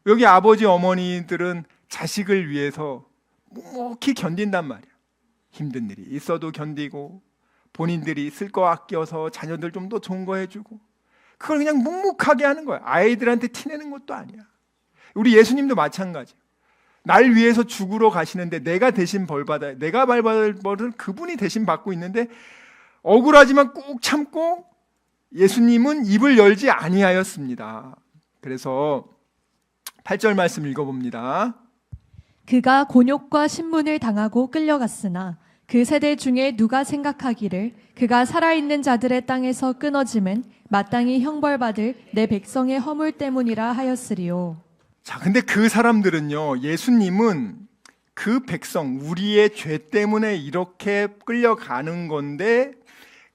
여기 아버지 어머니들은 자식을 위해서 묵묵히 견딘단 말이에요. 힘든 일이 있어도 견디고 본인들이 쓸 거 아껴서 자녀들 좀 더 좋은 거 해주고 그걸 그냥 묵묵하게 하는 거예요. 아이들한테 티내는 것도 아니야. 우리 예수님도 마찬가지예요. 날 위해서 죽으러 가시는데 내가 대신 벌 받아야 내가 받을 벌을 그분이 대신 받고 있는데 억울하지만 꾹 참고 예수님은 입을 열지 아니하였습니다. 그래서 8절 말씀 읽어봅니다. 그가 곤욕과 신문을 당하고 끌려갔으나 그 세대 중에 누가 생각하기를 그가 살아있는 자들의 땅에서 끊어짐은 마땅히 형벌받을 내 백성의 허물 때문이라 하였으리요. 자, 근데 그 사람들은요, 예수님은 그 백성, 우리의 죄 때문에 이렇게 끌려가는 건데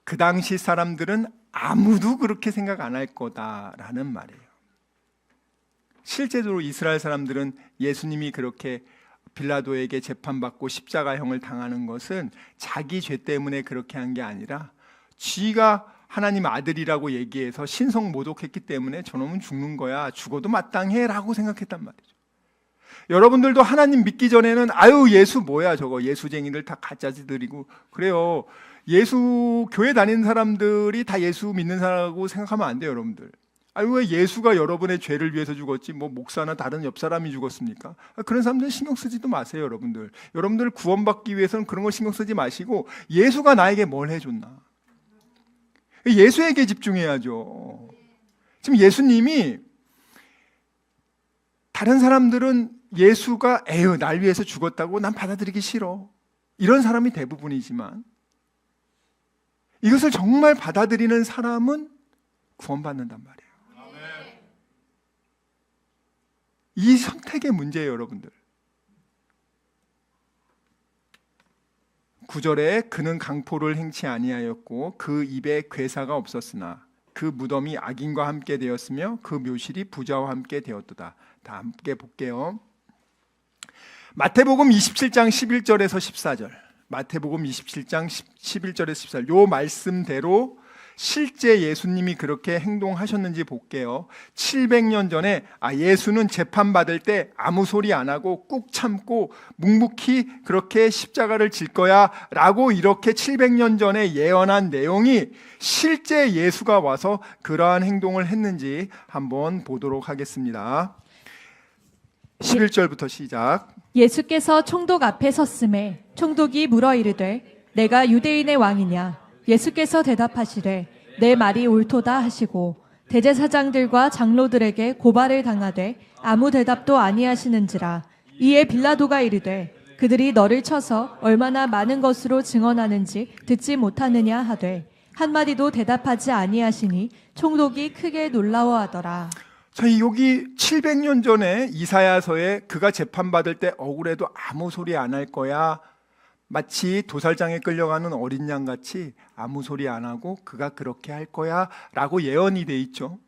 그 당시 사람들은 아무도 그렇게 생각 안 할 거다라는 말이에요. 실제로 이스라엘 사람들은 예수님이 그렇게 빌라도에게 재판받고 십자가형을 당하는 것은 자기 죄 때문에 그렇게 한 게 아니라 쥐가 하나님 아들이라고 얘기해서 신성 모독했기 때문에 저놈은 죽는 거야. 죽어도 마땅해 라고 생각했단 말이죠. 여러분들도 하나님 믿기 전에는 아유 예수 뭐야 저거 예수쟁이들 다 가짜지들이고 그래요. 예수 교회 다니는 사람들이 다 예수 믿는 사람이라고 생각하면 안 돼요. 여러분들 아니 왜 예수가 여러분의 죄를 위해서 죽었지 뭐 목사나 다른 옆 사람이 죽었습니까? 그런 사람들 신경 쓰지도 마세요. 여러분들 구원받기 위해서는 그런 거 신경 쓰지 마시고 예수가 나에게 뭘 해줬나, 예수에게 집중해야죠. 지금 예수님이, 다른 사람들은 예수가 에휴 날 위해서 죽었다고 난 받아들이기 싫어, 이런 사람이 대부분이지만 이것을 정말 받아들이는 사람은 구원받는단 말이에요. 이 선택의 문제예요, 여러분들. 9절에 그는 강포를 행치 아니하였고 그 입에 괴사가 없었으나 그 무덤이 악인과 함께 되었으며 그 묘실이 부자와 함께 되었도다. 다 함께 볼게요. 마태복음 27장 11절에서 14절. 마태복음 27장 11절에서 14절. 요 말씀대로 실제 예수님이 그렇게 행동하셨는지 볼게요. 700년 전에 예수는 재판받을 때 아무 소리 안 하고 꾹 참고 묵묵히 그렇게 십자가를 질 거야 라고 이렇게 700년 전에 예언한 내용이 실제 예수가 와서 그러한 행동을 했는지 한번 보도록 하겠습니다. 11절부터 시작. 예수께서 총독 앞에 섰음에 총독이 물어 이르되 내가 유대인의 왕이냐? 예수께서 대답하시되 내 말이 옳도다 하시고 대제사장들과 장로들에게 고발을 당하되 아무 대답도 아니하시는지라. 이에 빌라도가 이르되 그들이 너를 쳐서 얼마나 많은 것으로 증언하는지 듣지 못하느냐 하되 한마디도 대답하지 아니하시니 총독이 크게 놀라워하더라. 자, 여기 700년 전에 이사야서에 그가 재판받을 때 억울해도 아무 소리 안 할 거야, 마치 도살장에 끌려가는 어린 양같이 아무 소리 안 하고 그가 그렇게 할 거야 라고 예언이 돼 있죠.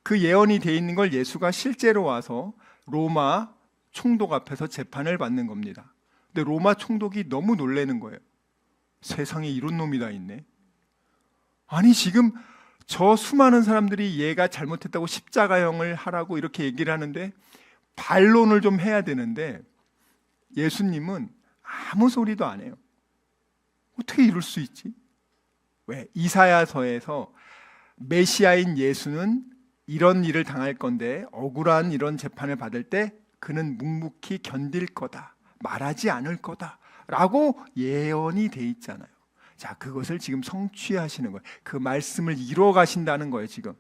그 예언이 돼 있는 걸 예수가 실제로 와서 로마 총독 앞에서 재판을 받는 겁니다. 근데 로마 총독이 너무 놀라는 거예요. 세상에 이런 놈이 다 있네. 아니 지금 저 수많은 사람들이 얘가 잘못했다고 십자가형을 하라고 이렇게 얘기를 하는데 반론을 좀 해야 되는데 예수님은 아무 소리도 안 해요. 어떻게 이럴 수 있지? 왜? 이사야서에서 메시아인 예수는 이런 일을 당할 건데 억울한 이런 재판을 받을 때 그는 묵묵히 견딜 거다, 말하지 않을 거다 라고 예언이 돼 있잖아요. 자, 그것을 지금 성취하시는 거예요. 그 말씀을 이루어 가신다는 거예요, 지금.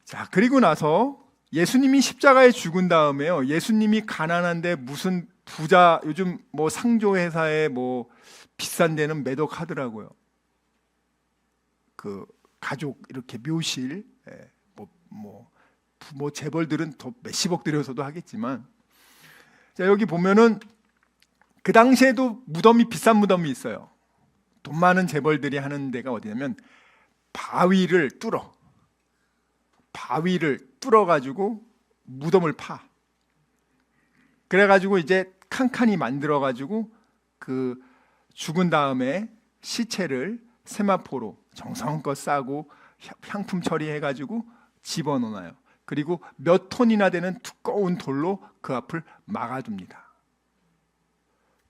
자, 그리고 나서 예수님이 십자가에 죽은 다음에요. 예수님이 가난한데 무슨 부자, 요즘 뭐 상조회사에 뭐 비싼 데는 매덕하더라고요. 그 가족 이렇게 묘실, 뭐 재벌들은 더 몇십억 들여서도 하겠지만, 자 여기 보면은 그 당시에도 무덤이 비싼 무덤이 있어요. 돈 많은 재벌들이 하는 데가 어디냐면 바위를 뚫어 가지고 무덤을 파. 그래 가지고 이제 칸칸이 만들어 가지고 그 죽은 다음에 시체를 세마포로 정성껏 싸고 향품 처리해 가지고 집어넣어요. 그리고 몇 톤이나 되는 두꺼운 돌로 그 앞을 막아둡니다.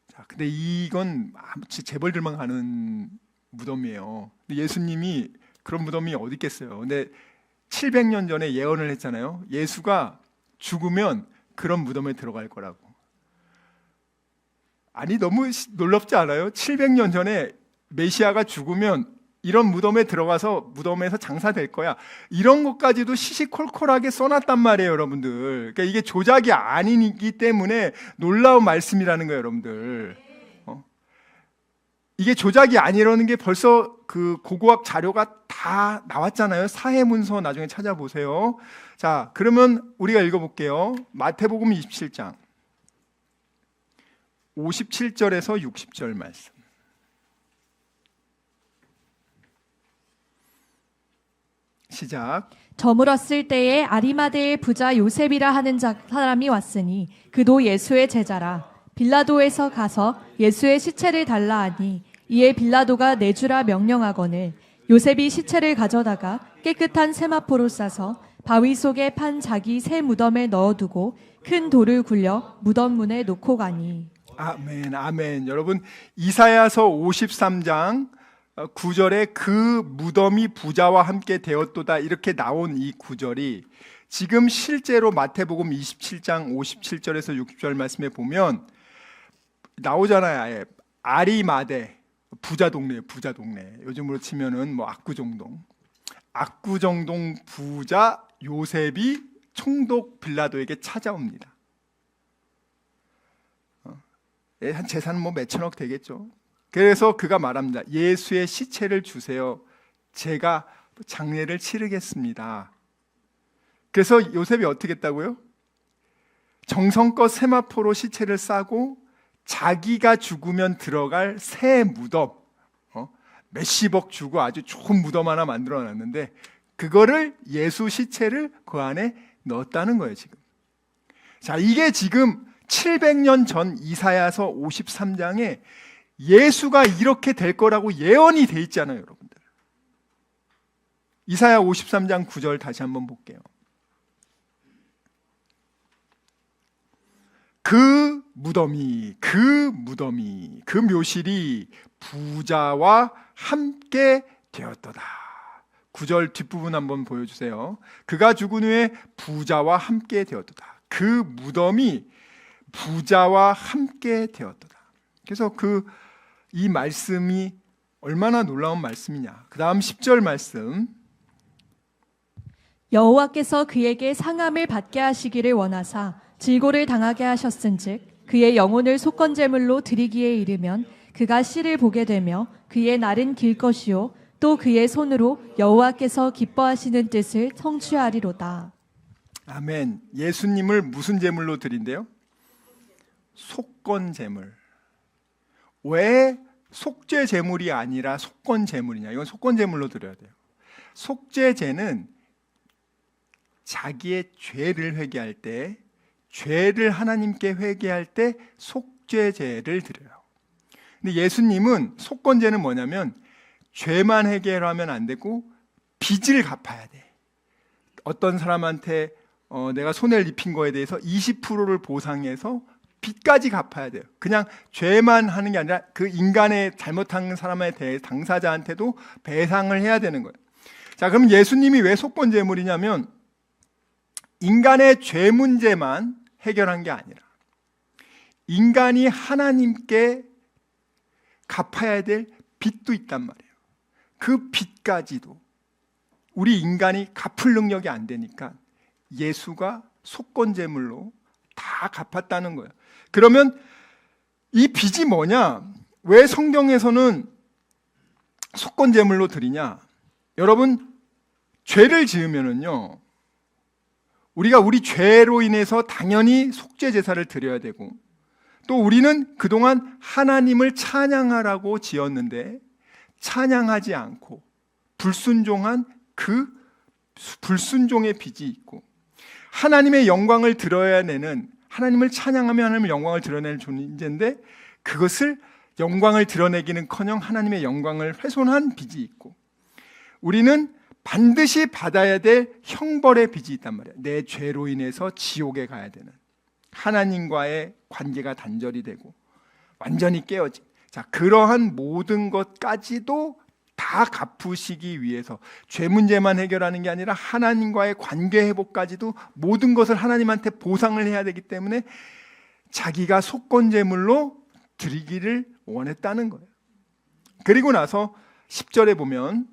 자, 근데 이건 재벌들만 가는 무덤이에요. 근데 예수님이 그런 무덤이 어디 있겠어요? 근데 700년 전에 예언을 했잖아요. 예수가 죽으면 그런 무덤에 들어갈 거라고. 아니 너무 놀랍지 않아요? 700년 전에 메시아가 죽으면 이런 무덤에 들어가서 무덤에서 장사될 거야, 이런 것까지도 시시콜콜하게 써놨단 말이에요, 여러분들. 그러니까 이게 조작이 아니기 때문에 놀라운 말씀이라는 거예요, 여러분들. 이게 조작이 아니라는 게 벌써 그 고고학 자료가 다 나왔잖아요. 사해문서 나중에 찾아보세요. 자, 그러면 우리가 읽어볼게요. 마태복음 27장 57절에서 60절 말씀. 시작. 저물었을 때에 아리마대의 부자 요셉이라 하는 사람이 왔으니 그도 예수의 제자라. 빌라도에서 가서 예수의 시체를 달라 하니 이에 빌라도가 내주라 명령하거늘 요셉이 시체를 가져다가 깨끗한 세마포로 싸서 바위 속에 판 자기 새 무덤에 넣어두고 큰 돌을 굴려 무덤 문에 놓고 가니. 아멘, 아멘. 여러분 이사야서 53장 구절에 그 무덤이 부자와 함께 되었도다 이렇게 나온 이 구절이 지금 실제로 마태복음 27장 57절에서 60절 말씀에 보면 나오잖아요. 아예 아리마대 부자 동네, 부자 동네. 요즘으로 치면은 뭐 압구정동 부자 요셉이 총독 빌라도에게 찾아옵니다. 한 재산은 뭐 몇천억 되겠죠. 그래서 그가 말합니다. 예수의 시체를 주세요. 제가 장례를 치르겠습니다. 그래서 요셉이 어떻게 했다고요? 정성껏 세마포로 시체를 싸고 자기가 죽으면 들어갈 새 무덤, 몇십억 주고 아주 좋은 무덤 하나 만들어 놨는데 그거를 예수 시체를 그 안에 넣었다는 거예요. 지금. 자, 이게 지금 700년 전 이사야서 53장에 예수가 이렇게 될 거라고 예언이 돼 있잖아요, 여러분들. 이사야 53장 9절 다시 한번 볼게요. 그 무덤이, 그 묘실이 부자와 함께 되었도다. 9절 뒷부분 한번 보여주세요. 그가 죽은 후에 부자와 함께 되었도다. 그 무덤이 부자와 함께 되었도다. 그래서 이 말씀이 얼마나 놀라운 말씀이냐. 그 다음 10절 말씀. 여호와께서 그에게 상함을 받게 하시기를 원하사 질고를 당하게 하셨은즉 그의 영혼을 속건제물로 드리기에 이르면 그가 씨를 보게 되며 그의 날은 길 것이요 또 그의 손으로 여호와께서 기뻐하시는 뜻을 성취하리로다. 아멘. 예수님을 무슨 제물로 드린대요? 속건제물. 왜 속죄 제물이 아니라 속건 제물이냐? 이건 속건 제물로 드려야 돼요. 속죄제는 자기의 죄를 회개할 때, 죄를 하나님께 회개할 때 속죄제를 드려요. 근데 예수님은 속건제는 뭐냐면 죄만 회개하면 안 되고 빚을 갚아야 돼. 어떤 사람한테 내가 손해를 입힌 거에 대해서 20%를 보상해서 빚까지 갚아야 돼요. 그냥 죄만 하는 게 아니라 그 인간의 잘못한 사람에 대해 당사자한테도 배상을 해야 되는 거예요. 자, 그럼 예수님이 왜 속건제물이냐면 인간의 죄 문제만 해결한 게 아니라 인간이 하나님께 갚아야 될 빚도 있단 말이에요. 그 빚까지도 우리 인간이 갚을 능력이 안 되니까 예수가 속건제물로 다 갚았다는 거예요. 그러면 이 빚이 뭐냐? 왜 성경에서는 속건제물로 드리냐? 여러분, 죄를 지으면은요, 우리가 우리 죄로 인해서 당연히 속죄 제사를 드려야 되고, 또 우리는 그동안 하나님을 찬양하라고 지었는데 찬양하지 않고 불순종한 그 불순종의 빚이 있고, 하나님의 영광을 드러내는, 하나님을 찬양하며 하나님의 영광을 드러내는 존재인데 그것을 영광을 드러내기는커녕 하나님의 영광을 훼손한 빚이 있고, 우리는 반드시 받아야 될 형벌의 빚이 있단 말이에요. 내 죄로 인해서 지옥에 가야 되는, 하나님과의 관계가 단절이 되고 완전히 깨어진, 자, 그러한 모든 것까지도 다 갚으시기 위해서 죄 문제만 해결하는 게 아니라 하나님과의 관계 회복까지도 모든 것을 하나님한테 보상을 해야 되기 때문에 자기가 속건제물로 드리기를 원했다는 거예요. 그리고 나서 10절에 보면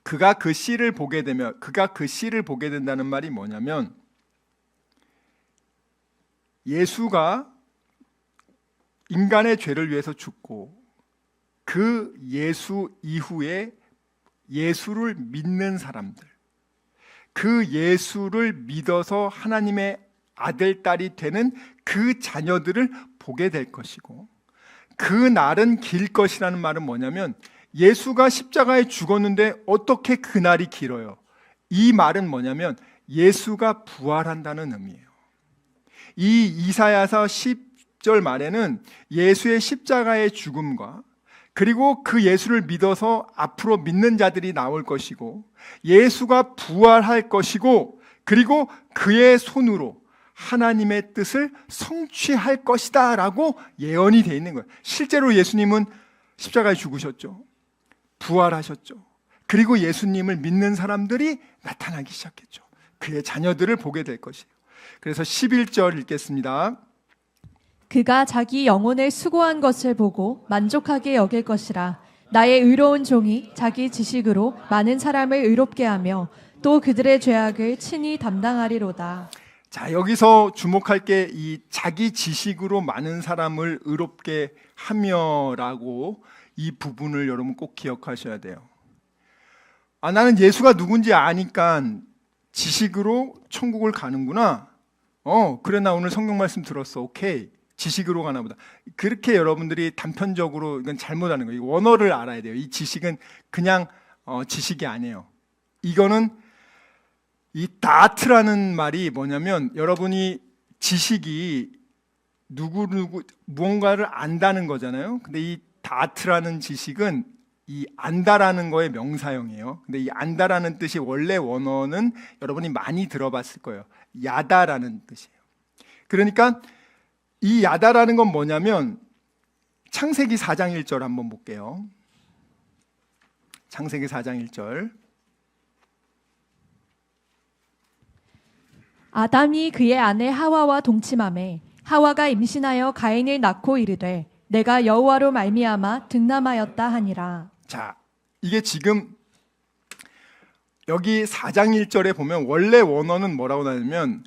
그가 그 씨를 보게 되면, 그가 그 씨를 보게 된다는 말이 뭐냐면 예수가 인간의 죄를 위해서 죽고 그 예수 이후에 예수를 믿는 사람들, 그 예수를 믿어서 하나님의 아들, 딸이 되는 그 자녀들을 보게 될 것이고, 그 날은 길 것이라는 말은 뭐냐면 예수가 십자가에 죽었는데 어떻게 그 날이 길어요? 이 말은 뭐냐면 예수가 부활한다는 의미예요. 이 이사야서 10절 말에는 예수의 십자가의 죽음과 그리고 그 예수를 믿어서 앞으로 믿는 자들이 나올 것이고, 예수가 부활할 것이고, 그리고 그의 손으로 하나님의 뜻을 성취할 것이다 라고 예언이 되어 있는 거예요. 실제로 예수님은 십자가에 죽으셨죠. 부활하셨죠. 그리고 예수님을 믿는 사람들이 나타나기 시작했죠. 그의 자녀들을 보게 될 것이에요. 그래서 11절 읽겠습니다. 그가 자기 영혼을 수고한 것을 보고 만족하게 여길 것이라. 나의 의로운 종이 자기 지식으로 많은 사람을 의롭게 하며 또 그들의 죄악을 친히 담당하리로다. 자, 여기서 주목할 게 이 자기 지식으로 많은 사람을 의롭게 하며라고 이 부분을 여러분 꼭 기억하셔야 돼요. 나는 예수가 누군지 아니까 지식으로 천국을 가는구나. 그래, 나 오늘 성경 말씀 들었어. 오케이. 지식으로 가나 보다. 그렇게 여러분들이 단편적으로 이건 잘못하는 거예요. 원어를 알아야 돼요. 이 지식은 그냥 지식이 아니에요. 이거는 이 다트라는 말이 뭐냐면 여러분이 지식이 누구 무언가를 안다는 거잖아요. 근데 이 다트라는 지식은 이 안다라는 거의 명사형이에요. 근데 이 안다라는 뜻이 원래 원어는 여러분이 많이 들어봤을 거예요. 야다라는 뜻이에요. 그러니까 이 야다라는 건 뭐냐면 창세기 4장 1절 한번 볼게요. 창세기 4장 1절. 아담이 그의 아내 하와와 동침하매 하와가 임신하여 가인을 낳고 이르되 내가 여호와로 말미암아 득남하였다 하니라. 자, 이게 지금 여기 4장 1절에 보면 원래 원어는 뭐라고 나오냐면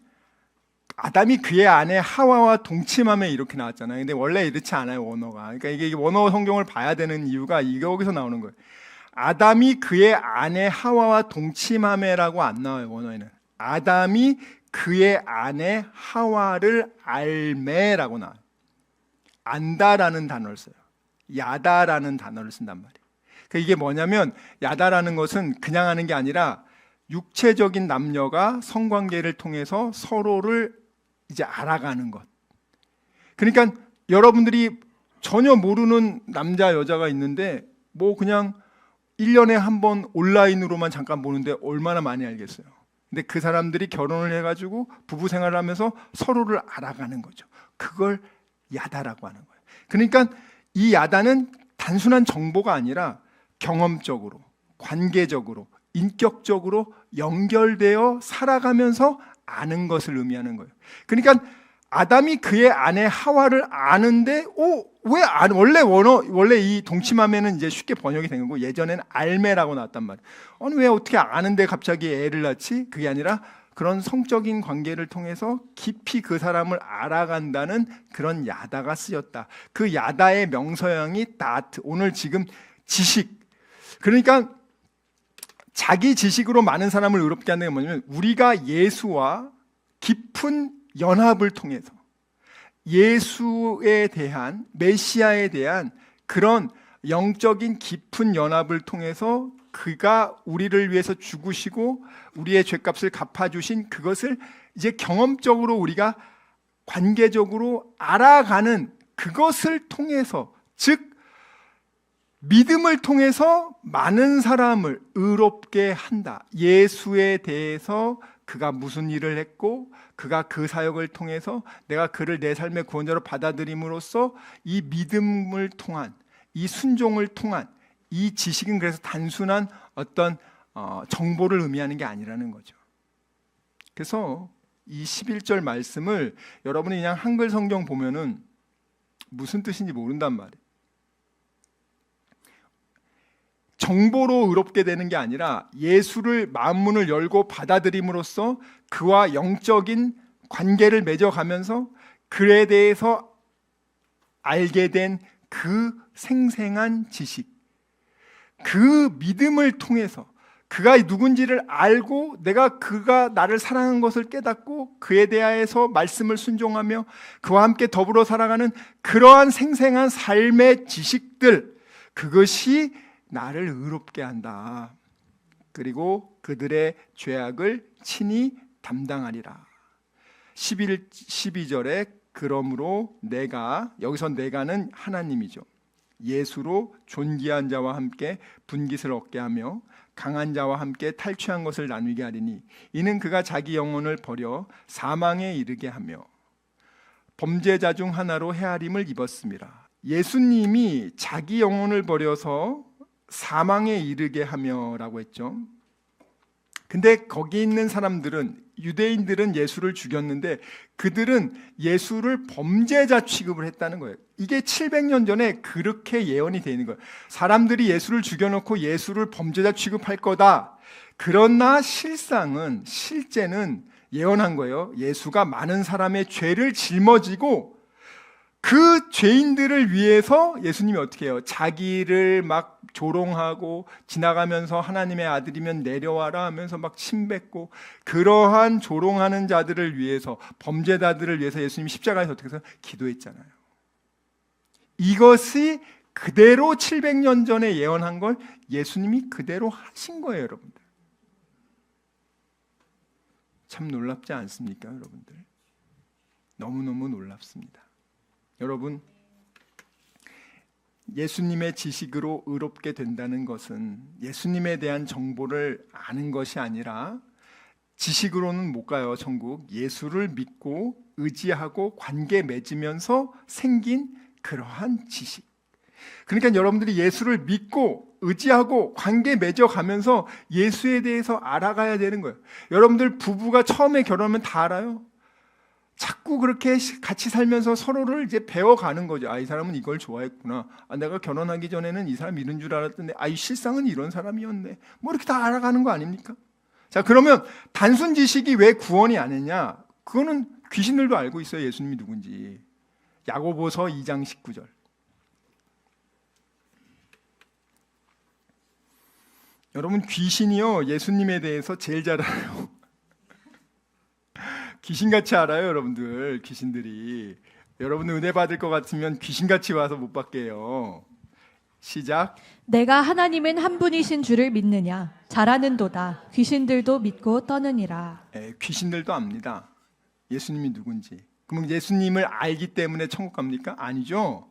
아담이 그의 아내 하와와 동침하며 이렇게 나왔잖아요. 근데 원래 이렇지 않아요, 원어가. 그러니까 이게 원어 성경을 봐야 되는 이유가 여기서 나오는 거예요. 아담이 그의 아내 하와와 동침하며라고 안 나와요, 원어에는. 아담이 그의 아내 하와를 알매라고 나와요. 안다라는 단어를 써요. 야다라는 단어를 쓴단 말이에요. 그러니까 이게 뭐냐면 야다라는 것은 그냥 하는 게 아니라 육체적인 남녀가 성관계를 통해서 서로를 이제 알아가는 것. 그러니까 여러분들이 전혀 모르는 남자 여자가 있는데 뭐 그냥 1년에 한 번 온라인으로만 잠깐 보는데 얼마나 많이 알겠어요. 근데 그 사람들이 결혼을 해가지고 부부 생활을 하면서 서로를 알아가는 거죠. 그걸 야다라고 하는 거예요. 그러니까 이 야다는 단순한 정보가 아니라 경험적으로, 관계적으로, 인격적으로 연결되어 살아가면서 아는 것을 의미하는 거예요. 그러니까 아담이 그의 아내 하와를 아는데 원래 이 동침하면은 이제 쉽게 번역이 된 거고 예전에는 알매라고 나왔단 말이에요. 아니 왜 어떻게 아는데 갑자기 애를 낳지? 그게 아니라 그런 성적인 관계를 통해서 깊이 그 사람을 알아간다는 그런 야다가 쓰였다. 그 야다의 명서형이 다트. 오늘 지금 지식. 그러니까 자기 지식으로 많은 사람을 의롭게 하는 게 뭐냐면 우리가 예수와 깊은 연합을 통해서 예수에 대한 메시아에 대한 그런 영적인 깊은 연합을 통해서 그가 우리를 위해서 죽으시고 우리의 죄값을 갚아주신 그것을 이제 경험적으로 우리가 관계적으로 알아가는 그것을 통해서 즉 믿음을 통해서 많은 사람을 의롭게 한다. 예수에 대해서 그가 무슨 일을 했고 그가 그 사역을 통해서 내가 그를 내 삶의 구원자로 받아들임으로써 이 믿음을 통한 이 순종을 통한 이 지식은 그래서 단순한 어떤 정보를 의미하는 게 아니라는 거죠. 그래서 이 11절 말씀을 여러분이 그냥 한글 성경 보면은 무슨 뜻인지 모른단 말이에요. 정보로 의롭게 되는 게 아니라 예수를 마음문을 열고 받아들임으로써 그와 영적인 관계를 맺어가면서 그에 대해서 알게 된 그 생생한 지식, 그 믿음을 통해서 그가 누군지를 알고 그가 나를 사랑한 것을 깨닫고 그에 대하여서 말씀을 순종하며 그와 함께 더불어 살아가는 그러한 생생한 삶의 지식들, 그것이 나를 의롭게 한다. 그리고 그들의 죄악을 친히 담당하리라. 12절에 그러므로 내가, 여기서 내가는 하나님이죠. 예수로 존귀한 자와 함께 분깃을 얻게 하며 강한 자와 함께 탈취한 것을 나누게 하리니 이는 그가 자기 영혼을 버려 사망에 이르게 하며 범죄자 중 하나로 헤아림을 입었습니다. 예수님이 자기 영혼을 버려서 사망에 이르게 하며라고 했죠. 근데 거기 있는 사람들은, 유대인들은 예수를 죽였는데 그들은 예수를 범죄자 취급을 했다는 거예요. 이게 700년 전에 그렇게 예언이 되어 있는 거예요. 사람들이 예수를 죽여놓고 예수를 범죄자 취급할 거다. 그러나 실제는 예언한 거예요. 예수가 많은 사람의 죄를 짊어지고 그 죄인들을 위해서 예수님이 어떻게 해요? 자기를 막 조롱하고 지나가면서 하나님의 아들이면 내려와라 하면서 막 침뱉고, 그러한 조롱하는 자들을 위해서, 범죄자들을 위해서 예수님이 십자가에서 어떻게 해서 기도했잖아요. 이것이 그대로 700년 전에 예언한 걸 예수님이 그대로 하신 거예요, 여러분들. 참 놀랍지 않습니까, 여러분들? 너무너무 놀랍습니다. 여러분, 예수님의 지식으로 의롭게 된다는 것은 예수님에 대한 정보를 아는 것이 아니라, 지식으로는 못 가요, 천국. 예수를 믿고 의지하고 관계 맺으면서 생긴 그러한 지식. 그러니까 여러분들이 예수를 믿고 의지하고 관계 맺어가면서 예수에 대해서 알아가야 되는 거예요. 여러분들 부부가 처음에 결혼하면 다 알아요. 자꾸 그렇게 같이 살면서 서로를 이제 배워가는 거죠. 이 사람은 이걸 좋아했구나. 내가 결혼하기 전에는 이 사람 이런 줄 알았던데, 이 실상은 이런 사람이었네. 뭐 이렇게 다 알아가는 거 아닙니까? 자, 그러면 단순 지식이 왜 구원이 아니냐? 그거는 귀신들도 알고 있어요, 예수님이 누군지. 야고보서 2장 19절. 여러분, 귀신이요, 예수님에 대해서 제일 잘 알아요. 귀신같이 알아요, 여러분들. 귀신들이. 여러분 은혜 받을 것 같으면 귀신같이 와서 못 받게요. 시작. 내가 하나님은 한 분이신 줄을 믿느냐? 잘하는도다. 귀신들도 믿고 떠느니라. 귀신들도 압니다, 예수님이 누군지. 그럼 예수님을 알기 때문에 천국 갑니까? 아니죠.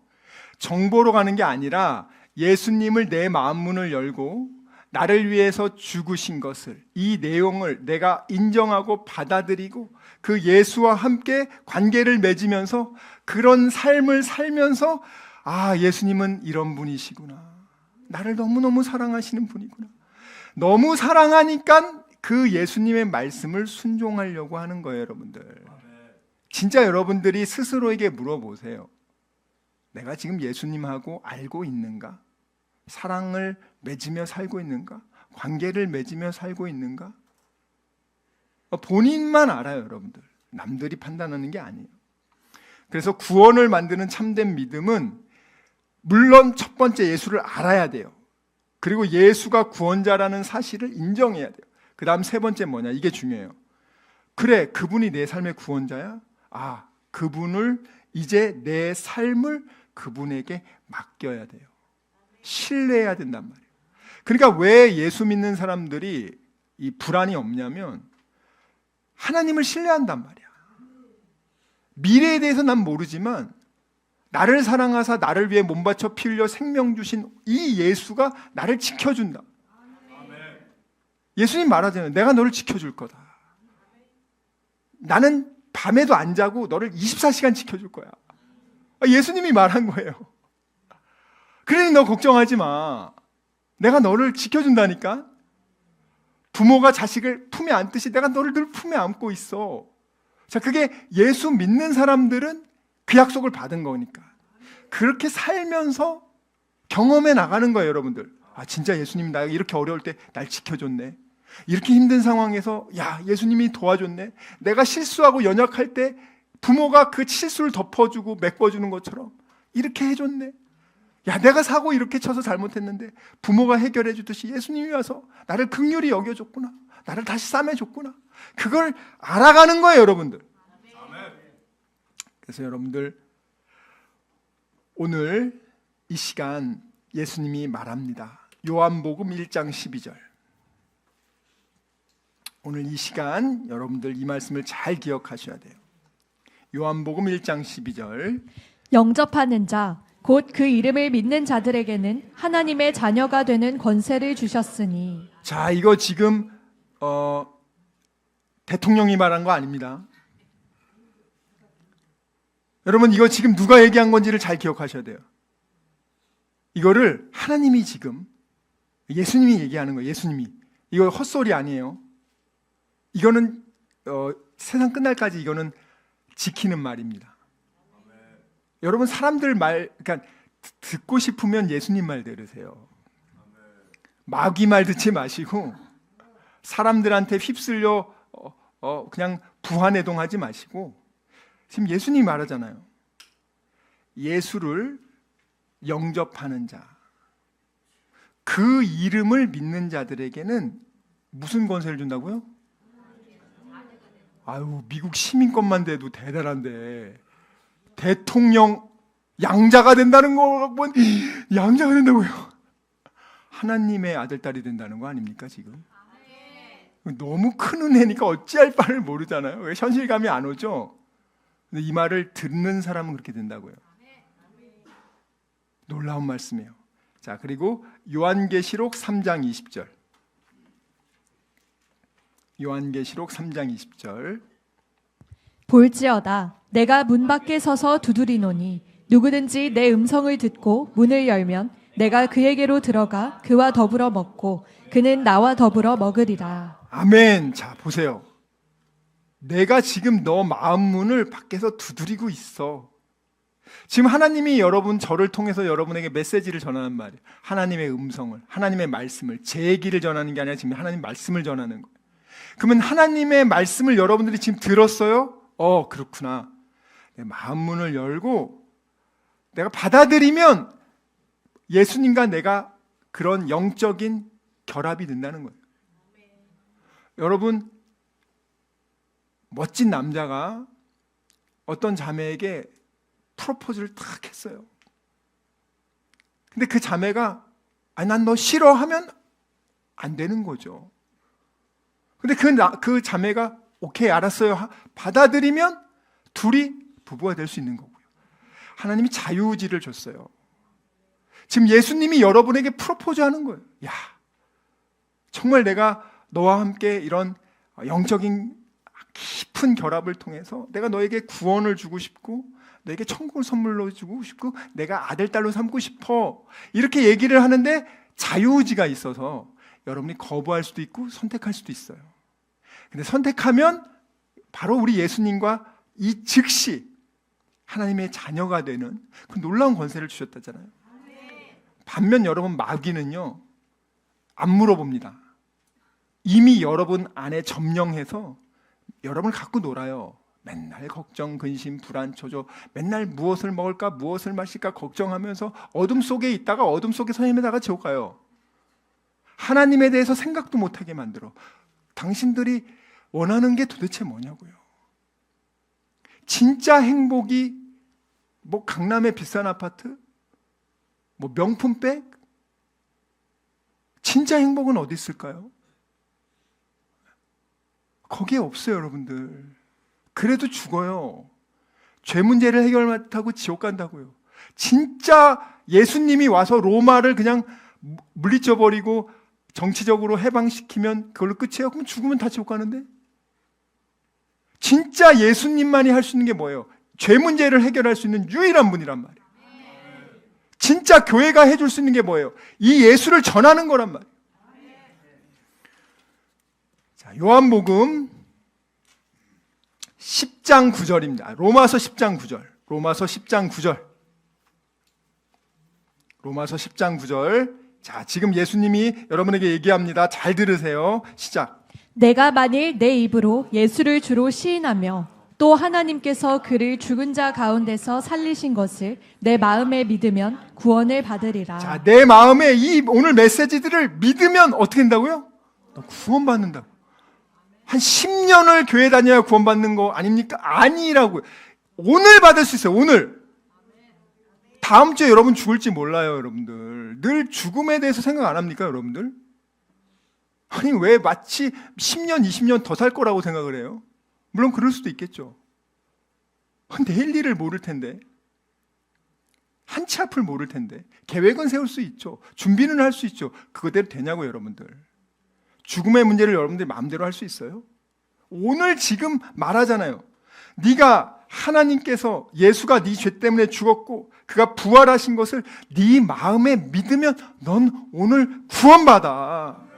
정보로 가는 게 아니라 예수님을 내 마음 문을 열고 나를 위해서 죽으신 것을, 이 내용을 내가 인정하고 받아들이고 그 예수와 함께 관계를 맺으면서 그런 삶을 살면서, 예수님은 이런 분이시구나. 나를 너무너무 사랑하시는 분이구나. 너무 사랑하니까 그 예수님의 말씀을 순종하려고 하는 거예요, 여러분들. 진짜 여러분들이 스스로에게 물어보세요. 내가 지금 예수님하고 알고 있는가? 사랑을 맺으며 살고 있는가? 관계를 맺으며 살고 있는가? 본인만 알아요, 여러분들. 남들이 판단하는 게 아니에요. 그래서 구원을 만드는 참된 믿음은 물론 첫 번째 예수를 알아야 돼요. 그리고 예수가 구원자라는 사실을 인정해야 돼요. 그 다음 세 번째 뭐냐? 이게 중요해요. 그래, 그분이 내 삶의 구원자야? 그분을, 이제 내 삶을 그분에게 맡겨야 돼요. 신뢰해야 된단 말이에요. 그러니까 왜 예수 믿는 사람들이 이 불안이 없냐면 하나님을 신뢰한단 말이야. 미래에 대해서 난 모르지만 나를 사랑하사 나를 위해 몸 바쳐 피 흘려 생명 주신 이 예수가 나를 지켜준다. 예수님 말하잖아요. 내가 너를 지켜줄 거다. 나는 밤에도 안 자고 너를 24시간 지켜줄 거야. 예수님이 말한 거예요. 그러니 너 걱정하지 마. 내가 너를 지켜준다니까. 부모가 자식을 품에 안듯이 내가 너를 늘 품에 안고 있어. 자, 그게 예수 믿는 사람들은 그 약속을 받은 거니까. 그렇게 살면서 경험해 나가는 거예요, 여러분들. 진짜 예수님이 나 이렇게 어려울 때 날 지켜줬네. 이렇게 힘든 상황에서 예수님이 도와줬네. 내가 실수하고 연약할 때 부모가 그 실수를 덮어주고 메꿔주는 것처럼 이렇게 해줬네. 내가 사고 이렇게 쳐서 잘못했는데 부모가 해결해 주듯이 예수님이 와서 나를 긍휼히 여겨줬구나. 나를 다시 싸매줬구나. 그걸 알아가는 거예요, 여러분들. 그래서 여러분들, 오늘 이 시간 예수님이 말합니다. 요한복음 1장 12절. 오늘 이 시간 여러분들 이 말씀을 잘 기억하셔야 돼요. 요한복음 1장 12절. 영접하는 자, 곧 그 이름을 믿는 자들에게는 하나님의 자녀가 되는 권세를 주셨으니. 자, 이거 지금 대통령이 말한 거 아닙니다. 여러분, 이거 지금 누가 얘기한 건지를 잘 기억하셔야 돼요. 이거를 하나님이 지금 예수님이 얘기하는 거예요. 예수님이. 이거 헛소리 아니에요. 이거는 세상 끝날까지 이거는 지키는 말입니다. 여러분 사람들 말, 그러니까 듣고 싶으면 예수님 말 들으세요. 마귀 말 듣지 마시고 사람들한테 휩쓸려 그냥 부하내동하지 마시고, 지금 예수님이 말하잖아요. 예수를 영접하는 자, 그 이름을 믿는 자들에게는 무슨 권세를 준다고요? 아유, 미국 시민권만 돼도 대단한데 대통령 양자가 된다는 거 갖고 양자가 된다고요? 하나님의 아들, 딸이 된다는 거 아닙니까 지금? 너무 큰 은혜니까 어찌할 바를 모르잖아요. 왜 현실감이 안 오죠? 근데 이 말을 듣는 사람은 그렇게 된다고요. 놀라운 말씀이에요. 자, 그리고 요한계시록 3장 20절. 요한계시록 3장 20절. 볼지어다 내가 문 밖에 서서 두드리노니 누구든지 내 음성을 듣고 문을 열면 내가 그에게로 들어가 그와 더불어 먹고 그는 나와 더불어 먹으리라. 아멘. 자, 보세요. 내가 지금 너 마음 문을 밖에서 두드리고 있어. 지금 하나님이 저를 통해서 여러분에게 메시지를 전하는 말이에요. 하나님의 음성을, 하나님의 말씀을, 제 얘기를 전하는 게 아니라 지금 하나님 말씀을 전하는 거예요. 그러면 하나님의 말씀을 여러분들이 지금 들었어요? 그렇구나. 내 마음 문을 열고 내가 받아들이면 예수님과 내가 그런 영적인 결합이 된다는 거예요. 여러분, 멋진 남자가 어떤 자매에게 프로포즈를 탁 했어요. 근데 그 자매가 난 너 싫어하면 안 되는 거죠. 근데 그 자매가 오케이 알았어요 받아들이면 둘이 부부가 될 수 있는 거고요. 하나님이 자유의지를 줬어요. 지금 예수님이 여러분에게 프로포즈 하는 거예요. 야, 정말 내가 너와 함께 이런 영적인 깊은 결합을 통해서 내가 너에게 구원을 주고 싶고 너에게 천국을 선물로 주고 싶고 내가 아들, 딸로 삼고 싶어. 이렇게 얘기를 하는데 자유의지가 있어서 여러분이 거부할 수도 있고 선택할 수도 있어요. 근데 선택하면 바로 우리 예수님과 이 즉시 하나님의 자녀가 되는 그 놀라운 권세를 주셨다잖아요. 반면 여러분 마귀는요, 안 물어봅니다. 이미 여러분 안에 점령해서 여러분을 갖고 놀아요. 맨날 걱정, 근심, 불안, 초조, 맨날 무엇을 먹을까, 무엇을 마실까 걱정하면서 어둠 속에 있다가 어둠 속에서 헤매다가 지옥 가요. 하나님에 대해서 생각도 못하게 만들어. 당신들이 원하는 게 도대체 뭐냐고요. 진짜 행복이 뭐 강남의 비싼 아파트, 뭐 명품백? 진짜 행복은 어디 있을까요? 거기에 없어요, 여러분들. 그래도 죽어요. 죄 문제를 해결 못하고 지옥 간다고요. 진짜 예수님이 와서 로마를 그냥 물리쳐버리고 정치적으로 해방시키면 그걸로 끝이에요? 그럼 죽으면 다 지옥 가는데? 진짜 예수님만이 할 수 있는 게 뭐예요? 죄 문제를 해결할 수 있는 유일한 분이란 말이에요. 진짜 교회가 해줄 수 있는 게 뭐예요? 이 예수를 전하는 거란 말이에요. 자, 요한복음 10장 9절입니다. 로마서 10장 9절. 로마서 10장 9절. 로마서 10장 9절. 자, 지금 예수님이 여러분에게 얘기합니다. 잘 들으세요. 시작. 내가 만일 내 입으로 예수를 주로 시인하며 또 하나님께서 그를 죽은 자 가운데서 살리신 것을 내 마음에 믿으면 구원을 받으리라. 자, 내 마음에 이 오늘 메시지들을 믿으면 어떻게 된다고요? 너 구원받는다고. 한 10년을 교회 다녀야 구원받는 거 아닙니까? 아니라고요. 오늘 받을 수 있어요. 오늘. 다음 주에 여러분 죽을지 몰라요, 여러분들. 늘 죽음에 대해서 생각 안 합니까, 여러분들? 아니, 왜 마치 10년, 20년 더 살 거라고 생각을 해요? 물론 그럴 수도 있겠죠. 내일 일을 모를 텐데. 한 치 앞을 모를 텐데. 계획은 세울 수 있죠. 준비는 할 수 있죠. 그거대로 되냐고, 여러분들. 죽음의 문제를 여러분들이 마음대로 할 수 있어요? 오늘 지금 말하잖아요. 네가 하나님께서 예수가 네 죄 때문에 죽었고 그가 부활하신 것을 네 마음에 믿으면 넌 오늘 구원받아.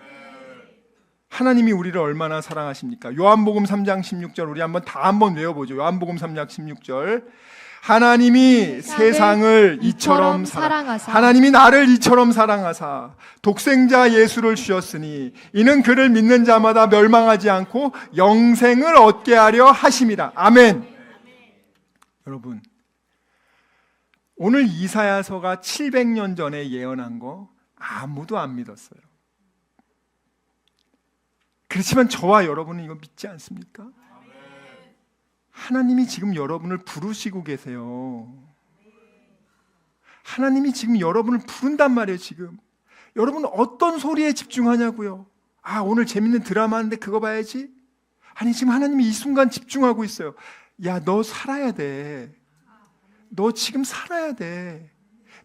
하나님이 우리를 얼마나 사랑하십니까? 요한복음 3장 16절 우리 다 한번 외워보죠. 요한복음 3장 16절 하나님이 세상을 이처럼 사랑하사 하나님이 나를 이처럼 사랑하사 독생자 예수를 주셨으니 이는 그를 믿는 자마다 멸망하지 않고 영생을 얻게 하려 하심이라. 아멘. 여러분, 오늘 이사야서가 700년 전에 예언한 거 아무도 안 믿었어요. 그렇지만 저와 여러분은 이거 믿지 않습니까? 하나님이 지금 여러분을 부르시고 계세요. 하나님이 지금 여러분을 부른단 말이에요. 지금 여러분 어떤 소리에 집중하냐고요? 아, 오늘 재밌는 드라마 하는데 그거 봐야지? 아니, 지금 하나님이 이 순간 집중하고 있어요. 야, 너 살아야 돼. 너 지금 살아야 돼.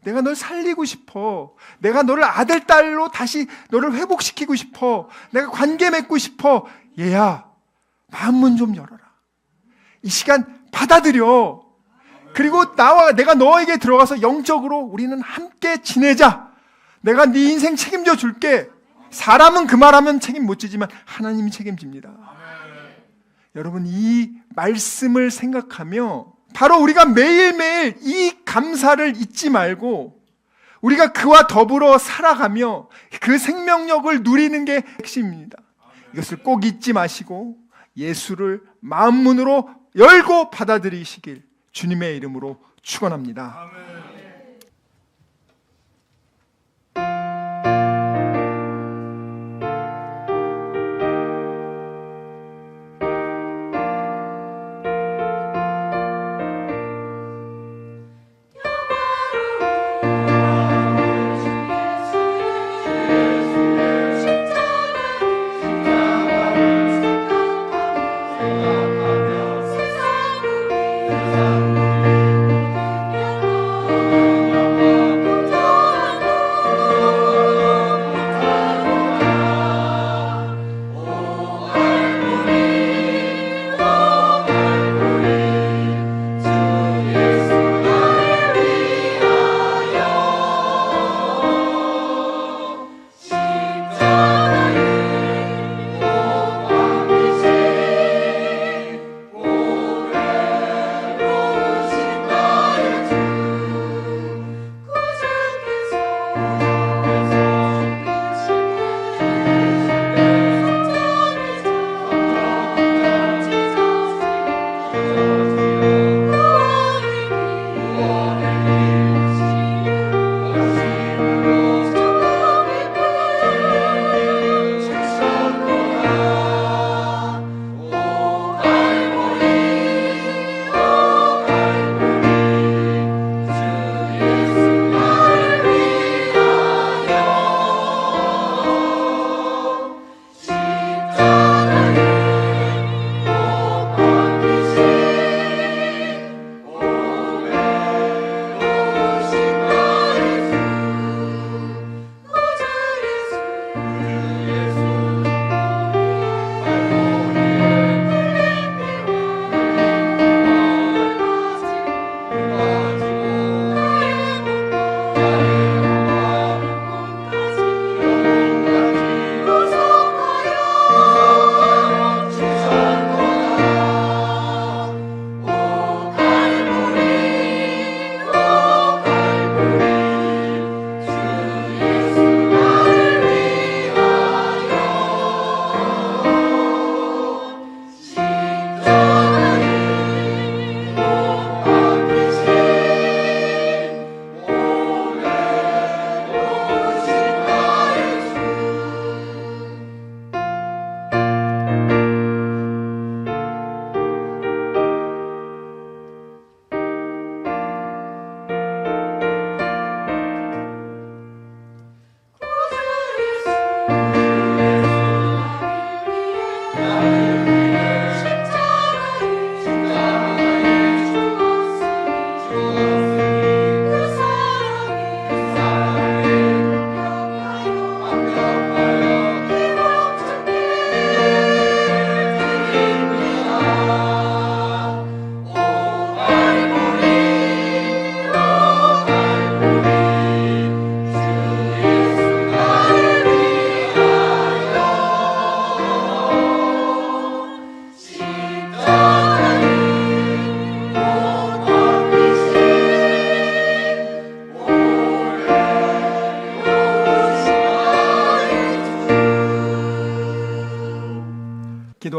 내가 널 살리고 싶어. 내가 너를 아들, 딸로 다시 너를 회복시키고 싶어. 내가 관계 맺고 싶어. 얘야, 마음문 좀 열어라. 이 시간 받아들여. 그리고 내가 너에게 들어가서 영적으로 우리는 함께 지내자. 내가 네 인생 책임져 줄게. 사람은 그 말하면 책임 못 지지만 하나님이 책임집니다. 여러분, 이 말씀을 생각하며 바로 우리가 매일매일 이 감사를 잊지 말고 우리가 그와 더불어 살아가며 그 생명력을 누리는 게 핵심입니다. 이것을 꼭 잊지 마시고 예수를 마음문으로 열고 받아들이시길 주님의 이름으로 축원합니다.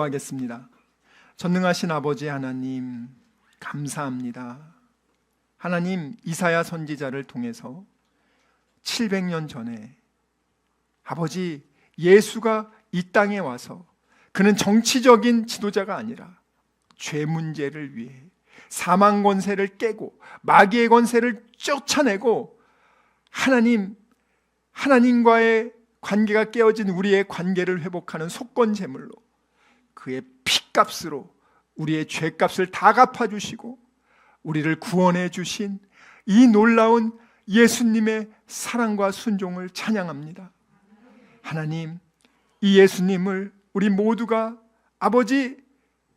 기도하겠습니다. 전능하신 아버지 하나님, 감사합니다. 하나님, 이사야 선지자를 통해서 700년 전에 아버지 예수가 이 땅에 와서 그는 정치적인 지도자가 아니라 죄 문제를 위해 사망 권세를 깨고 마귀의 권세를 쫓아내고 하나님과의 관계가 깨어진 우리의 관계를 회복하는 속건 제물로 그의 피값으로 우리의 죄값을 다 갚아주시고 우리를 구원해 주신 이 놀라운 예수님의 사랑과 순종을 찬양합니다. 하나님, 이 예수님을 우리 모두가 아버지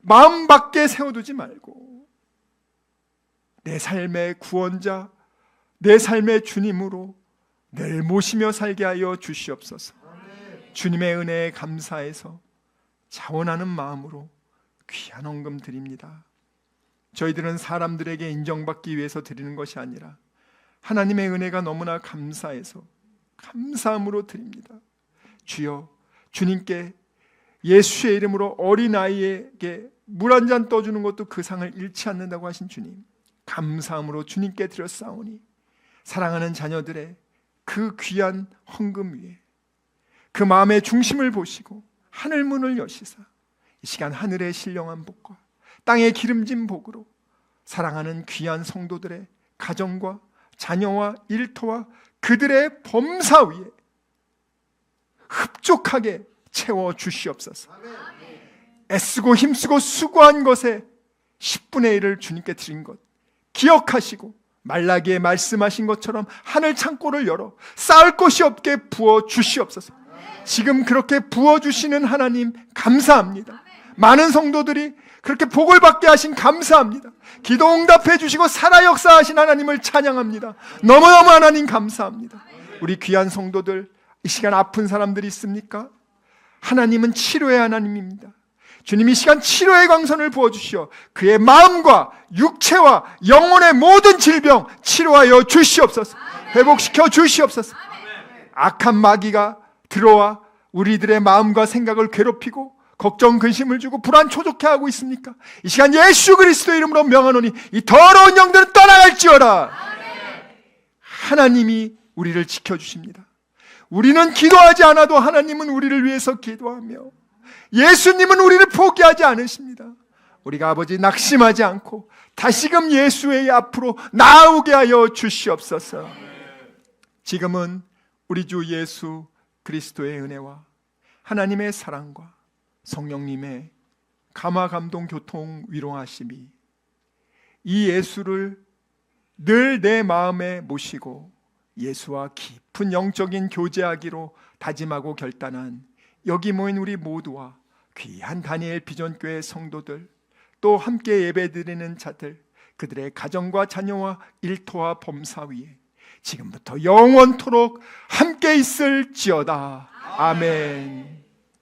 마음 밖에 세워두지 말고 내 삶의 구원자, 내 삶의 주님으로 늘 모시며 살게 하여 주시옵소서. 주님의 은혜에 감사해서 자원하는 마음으로 귀한 헌금 드립니다. 저희들은 사람들에게 인정받기 위해서 드리는 것이 아니라 하나님의 은혜가 너무나 감사해서 감사함으로 드립니다. 주여, 주님께 예수의 이름으로 어린아이에게 물 한 잔 떠주는 것도 그 상을 잃지 않는다고 하신 주님, 감사함으로 주님께 드렸사오니 사랑하는 자녀들의 그 귀한 헌금 위에 그 마음의 중심을 보시고 하늘 문을 여시사 이 시간 하늘의 신령한 복과 땅의 기름진 복으로 사랑하는 귀한 성도들의 가정과 자녀와 일터와 그들의 범사 위에 흡족하게 채워 주시옵소서. 애쓰고 힘쓰고 수고한 것에 10분의 1을 주님께 드린 것 기억하시고 말라기에 말씀하신 것처럼 하늘 창고를 열어 쌓을 곳이 없게 부어 주시옵소서. 지금 그렇게 부어 주시는 하나님 감사합니다. 많은 성도들이 그렇게 복을 받게 하신 감사합니다. 기도 응답해 주시고 살아 역사하신 하나님을 찬양합니다. 너무너무 하나님 감사합니다. 우리 귀한 성도들, 이 시간 아픈 사람들이 있습니까? 하나님은 치료의 하나님입니다. 주님이 이 시간 치료의 광선을 부어주시어 그의 마음과 육체와 영혼의 모든 질병 치료하여 주시옵소서. 회복시켜 주시옵소서. 악한 마귀가 들어와 우리들의 마음과 생각을 괴롭히고 걱정 근심을 주고 불안 초조케 하고 있습니까? 이 시간 예수 그리스도 이름으로 명하노니 이 더러운 영들은 떠나갈지어다. 하나님이 우리를 지켜주십니다. 우리는 기도하지 않아도 하나님은 우리를 위해서 기도하며 예수님은 우리를 포기하지 않으십니다. 우리가 아버지 낙심하지 않고 다시금 예수의 앞으로 나아오게 하여 주시옵소서. 지금은 우리 주 예수 그리스도의 은혜와 하나님의 사랑과 성령님의 감화 감동 교통 위로하심이 이 예수를 늘 내 마음에 모시고 예수와 깊은 영적인 교제하기로 다짐하고 결단한 여기 모인 우리 모두와 귀한 다니엘 비전교회 성도들, 또 함께 예배드리는 자들, 그들의 가정과 자녀와 일터와 범사 위에 지금부터 영원토록 함께 있을지어다. 아멘.